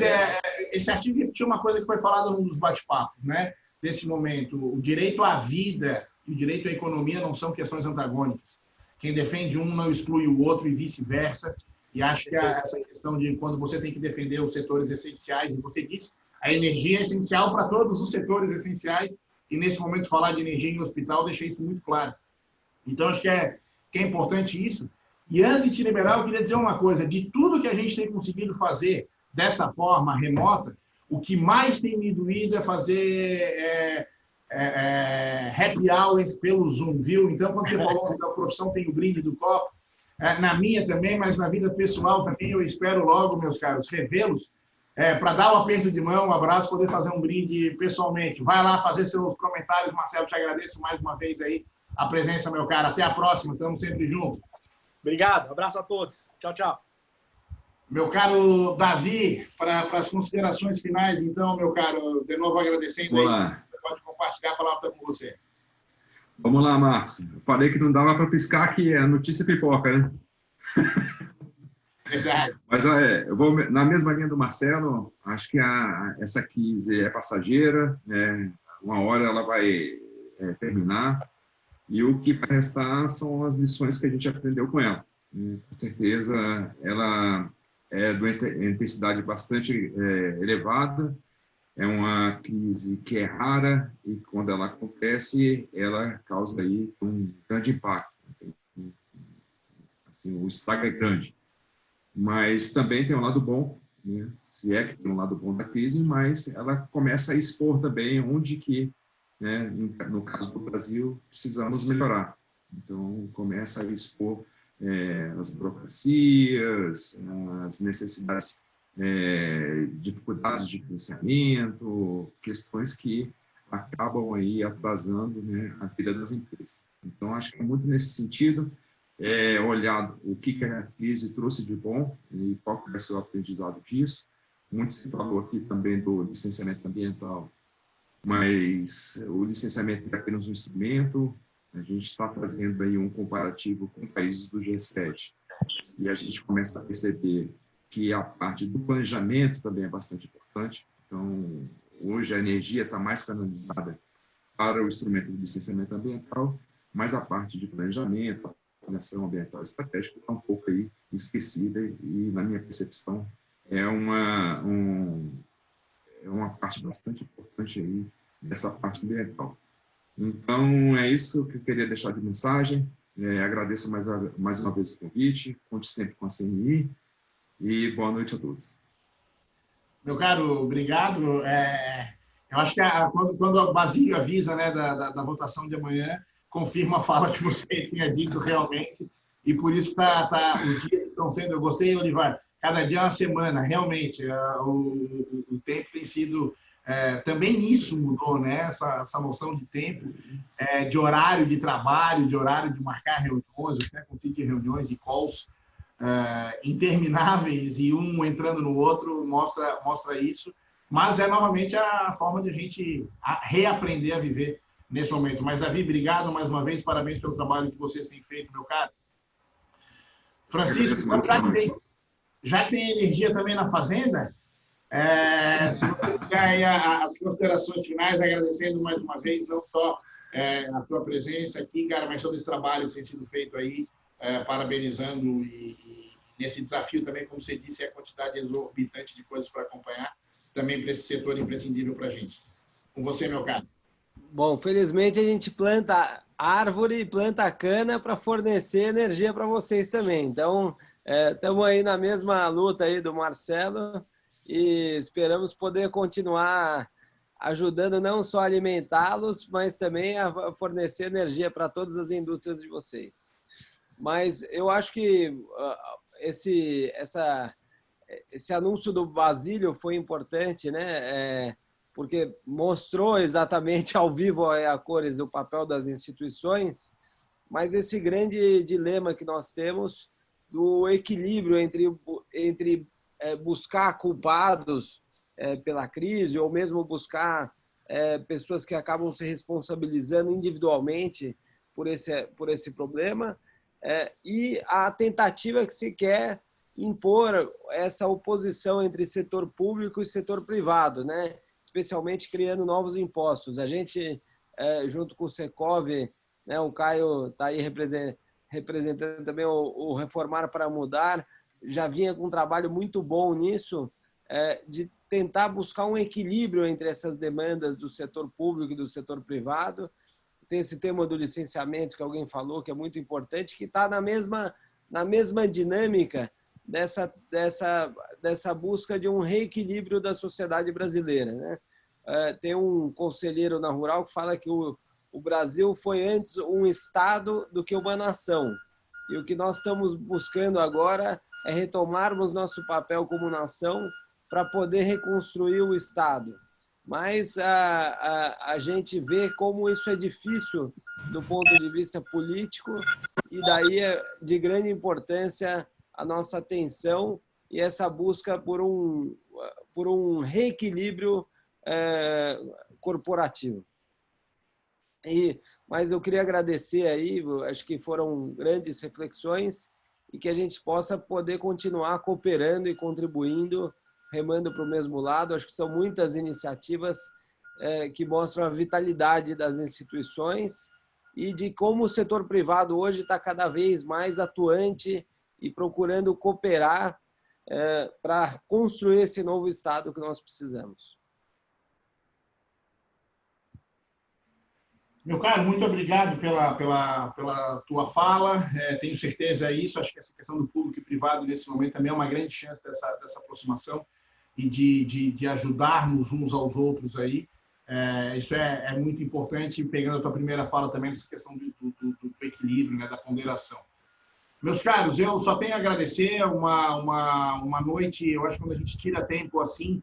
esse artigo repetiu uma coisa que foi falada num dos bate-papos, né? Desse momento. O direito à vida e o direito à economia não são questões antagônicas. Quem defende um não exclui o outro e vice-versa. E acho que essa questão de quando você tem que defender os setores essenciais, e você disse, a energia é essencial para todos os setores essenciais, e nesse momento falar de energia em hospital deixa isso muito claro. Então, acho que é importante isso. E antes de te liberar, eu queria dizer uma coisa, de tudo que a gente tem conseguido fazer dessa forma remota, o que mais tem me doído é fazer happy hour pelo Zoom, viu? Então, quando você falou que a profissão tem o brinde do copo, na minha também, mas na vida pessoal também, eu espero logo, meus caros, revê-los, para dar um aperto de mão, um abraço, poder fazer um brinde pessoalmente. Vai lá fazer seus comentários, Marcelo, te agradeço mais uma vez aí a presença, meu cara. Até a próxima, estamos sempre juntos. Obrigado, abraço a todos. Tchau, tchau. Meu caro Davi, para as considerações finais, então, meu caro, de novo agradecendo aí, você pode compartilhar, a palavra com você. Vamos lá, Marcos. Eu falei que não dava para piscar, que a notícia pipoca, né? Verdade. Mas eu vou na mesma linha do Marcelo. Acho que essa crise é passageira, uma hora ela vai terminar, e o que vai restar são as lições que a gente aprendeu com ela. Com certeza, ela é de uma intensidade bastante elevada. É uma crise que é rara e, quando ela acontece, ela causa aí um grande impacto. Assim, o estrago é grande. Mas também tem um lado bom, né? Se é que tem um lado bom da crise, mas ela começa a expor também onde que, né, no caso do Brasil, precisamos melhorar. Então, começa a expor as burocracias, as necessidades, dificuldades de financiamento, questões que acabam aí atrasando, né, a vida das empresas. Então, acho que é muito nesse sentido, olhar o que a crise trouxe de bom e qual vai ser o aprendizado disso. Muito se falou aqui também do licenciamento ambiental, mas o licenciamento é apenas um instrumento. A gente está fazendo aí um comparativo com países do G7 e a gente começa a perceber que a parte do planejamento também é bastante importante. Então, hoje a energia está mais canalizada para o instrumento de licenciamento ambiental, mas a parte de planejamento, a avaliação ambiental estratégica está um pouco aí esquecida e, na minha percepção, é uma parte bastante importante aí dessa parte ambiental. Então, é isso que eu queria deixar de mensagem. Agradeço mais uma vez o convite, conte sempre com a CNI e boa noite a todos. Meu caro, obrigado. Eu acho que quando o Basílio avisa, né, da votação de amanhã, confirma a fala que você tinha dito realmente, e por isso os dias estão sendo, eu gostei, Olivar, cada dia é uma semana, realmente, o tempo tem sido, também isso mudou, né, essa noção de tempo, de horário de trabalho, de horário de marcar reuniões, eu consigo de reuniões e calls intermináveis, e um entrando no outro mostra isso, mas é novamente a forma de a gente reaprender a viver nesse momento. Mas, Davi, obrigado mais uma vez, parabéns pelo trabalho que vocês têm feito, meu caro. Francisco, já tem energia também na Fazenda? Se você tiver aí as considerações finais, agradecendo mais uma vez, não só a tua presença aqui, cara, mas todo esse trabalho que tem sido feito aí, parabenizando e nesse desafio também, como você disse, a quantidade exorbitante de coisas para acompanhar, também para esse setor imprescindível para a gente. Com você, meu caro. Bom, felizmente a gente planta árvore e planta cana para fornecer energia para vocês também. Então, estamos aí na mesma luta aí do Marcelo e esperamos poder continuar ajudando não só a alimentá-los, mas também a fornecer energia para todas as indústrias de vocês. Mas eu acho que esse anúncio do Basílio foi importante, né? Porque mostrou exatamente ao vivo a cores o papel das instituições, mas esse grande dilema que nós temos do equilíbrio entre buscar culpados pela crise ou mesmo buscar pessoas que acabam se responsabilizando individualmente por esse problema, e a tentativa que se quer impor essa oposição entre setor público e setor privado, né? Especialmente criando novos impostos. A gente, junto com o Secov, né, o Caio está aí representando também o Reformar para Mudar, já vinha com um trabalho muito bom nisso, de tentar buscar um equilíbrio entre essas demandas do setor público e do setor privado. Tem esse tema do licenciamento que alguém falou, que é muito importante, que está na mesma dinâmica dessa busca de um reequilíbrio da sociedade brasileira, né? Tem um conselheiro na Rural que fala que o Brasil foi antes um Estado do que uma nação. E o que nós estamos buscando agora é retomarmos nosso papel como nação para poder reconstruir o Estado. Mas a gente vê como isso é difícil do ponto de vista político, e daí é de grande importância a nossa atenção e essa busca por um reequilíbrio corporativo. Mas eu queria agradecer aí, acho que foram grandes reflexões, e que a gente possa poder continuar cooperando e contribuindo, remando para o mesmo lado. Acho que são muitas iniciativas que mostram a vitalidade das instituições e de como o setor privado hoje está cada vez mais atuante e procurando cooperar para construir esse novo Estado que nós precisamos. Meu caro, muito obrigado pela tua fala. Tenho certeza disso. Acho que essa questão do público e privado, nesse momento, também é uma grande chance dessa aproximação e de ajudarmos uns aos outros aí. Isso é muito importante, pegando a tua primeira fala também, essa questão do equilíbrio, né, da ponderação. Meus caros, eu só tenho a agradecer uma noite. Eu acho que quando a gente tira tempo assim,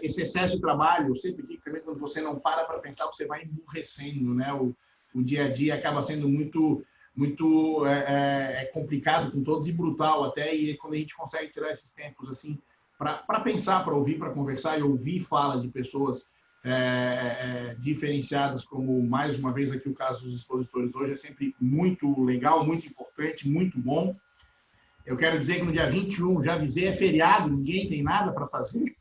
esse excesso de trabalho, eu sempre digo também, quando você não para pensar, você vai emburrecendo, né? O dia a dia acaba sendo muito complicado com todos e brutal até, e quando a gente consegue tirar esses tempos assim para pensar, para ouvir, para conversar e ouvir fala de pessoas diferenciadas, como mais uma vez aqui o caso dos expositores hoje, é sempre muito legal, muito importante, muito bom. Eu quero dizer que no dia 21, já avisei, é feriado, ninguém tem nada para fazer.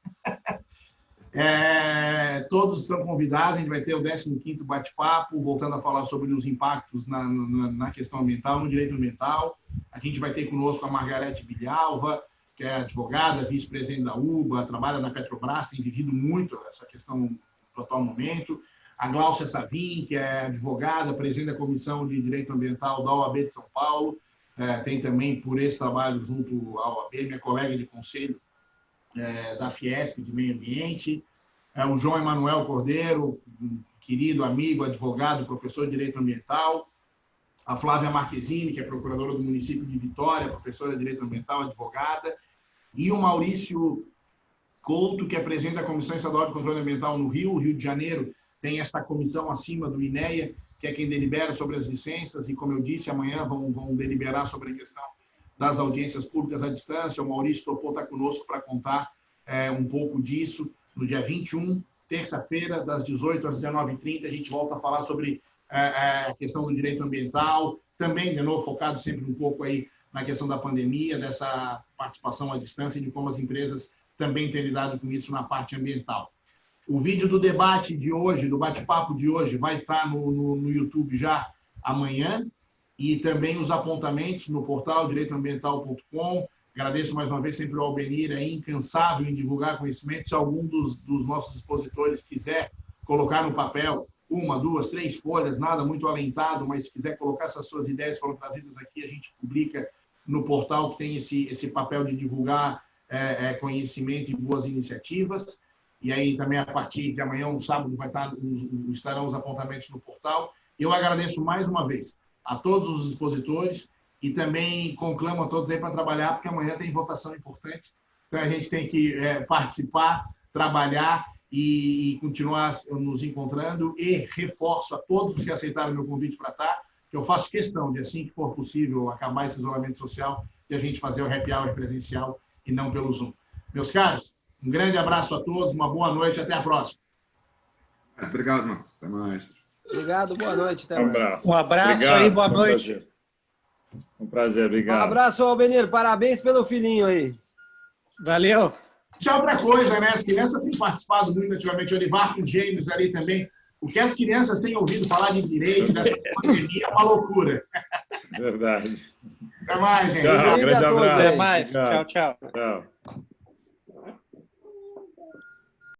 Todos estão convidados, a gente vai ter o 15º bate-papo, voltando a falar sobre os impactos na questão ambiental, no direito ambiental. A gente vai ter conosco a Margarete Bilhalva, que é advogada, vice-presidente da UBA, trabalha na Petrobras, tem vivido muito essa questão do atual momento. A Gláucia Savim, que é advogada, presidente da Comissão de Direito Ambiental da OAB de São Paulo, tem também por esse trabalho junto à OAB, minha colega de conselho da Fiesp de Meio Ambiente, o João Emanuel Cordeiro, um querido amigo, advogado, professor de Direito Ambiental, a Flávia Marquezine, que é procuradora do município de Vitória, professora de Direito Ambiental, advogada, e o Maurício Couto, que é presidente da Comissão Estadual de Controle Ambiental no Rio de Janeiro, tem esta comissão acima do INEA, que é quem delibera sobre as licenças, e, como eu disse, amanhã vão deliberar sobre a questão das audiências públicas à distância. O Maurício topou estar conosco para contar um pouco disso. No dia 21, terça-feira, das 18 às 19h30, a gente volta a falar sobre a questão do direito ambiental, também, de novo, focado sempre um pouco aí na questão da pandemia, dessa participação à distância e de como as empresas também têm lidado com isso na parte ambiental. O vídeo do debate de hoje, do bate-papo de hoje, vai estar no YouTube já amanhã, e também os apontamentos no portal direitoambiental.com. Agradeço mais uma vez sempre ao Albenir, incansável em divulgar conhecimento. Se algum dos nossos expositores quiser colocar no papel 1, 2, 3 folhas, nada muito alentado, mas se quiser colocar essas suas ideias que foram trazidas aqui, a gente publica no portal, que tem esse papel de divulgar conhecimento e boas iniciativas. E aí também a partir de amanhã, no sábado, estarão os apontamentos no portal. Eu agradeço mais uma vez a todos os expositores e também conclamo a todos aí para trabalhar, porque amanhã tem votação importante. Então a gente tem que participar, trabalhar e continuar nos encontrando. E reforço a todos os que aceitaram meu convite para estar, que eu faço questão de, assim que for possível, acabar esse isolamento social, de a gente fazer o happy hour presencial e não pelo Zoom. Meus caros, um grande abraço a todos, uma boa noite, até a próxima. Obrigado, Marcos. Até mais. Obrigado, boa noite. Até Um mais. abraço. Um abraço Obrigado, aí, boa foi um noite. prazer. Um prazer, Um obrigado. abraço, Albenir. Parabéns pelo filhinho aí. Valeu. Já outra coisa, né? As crianças têm participado muito ativamente. O Olivar com os gêmeos ali também. O que as crianças têm ouvido falar de direito, dessa pandemia, é uma loucura. Verdade. Até mais, gente. Tchau, grande a todos, abraço. Até mais. Obrigado. Tchau, tchau. Tchau.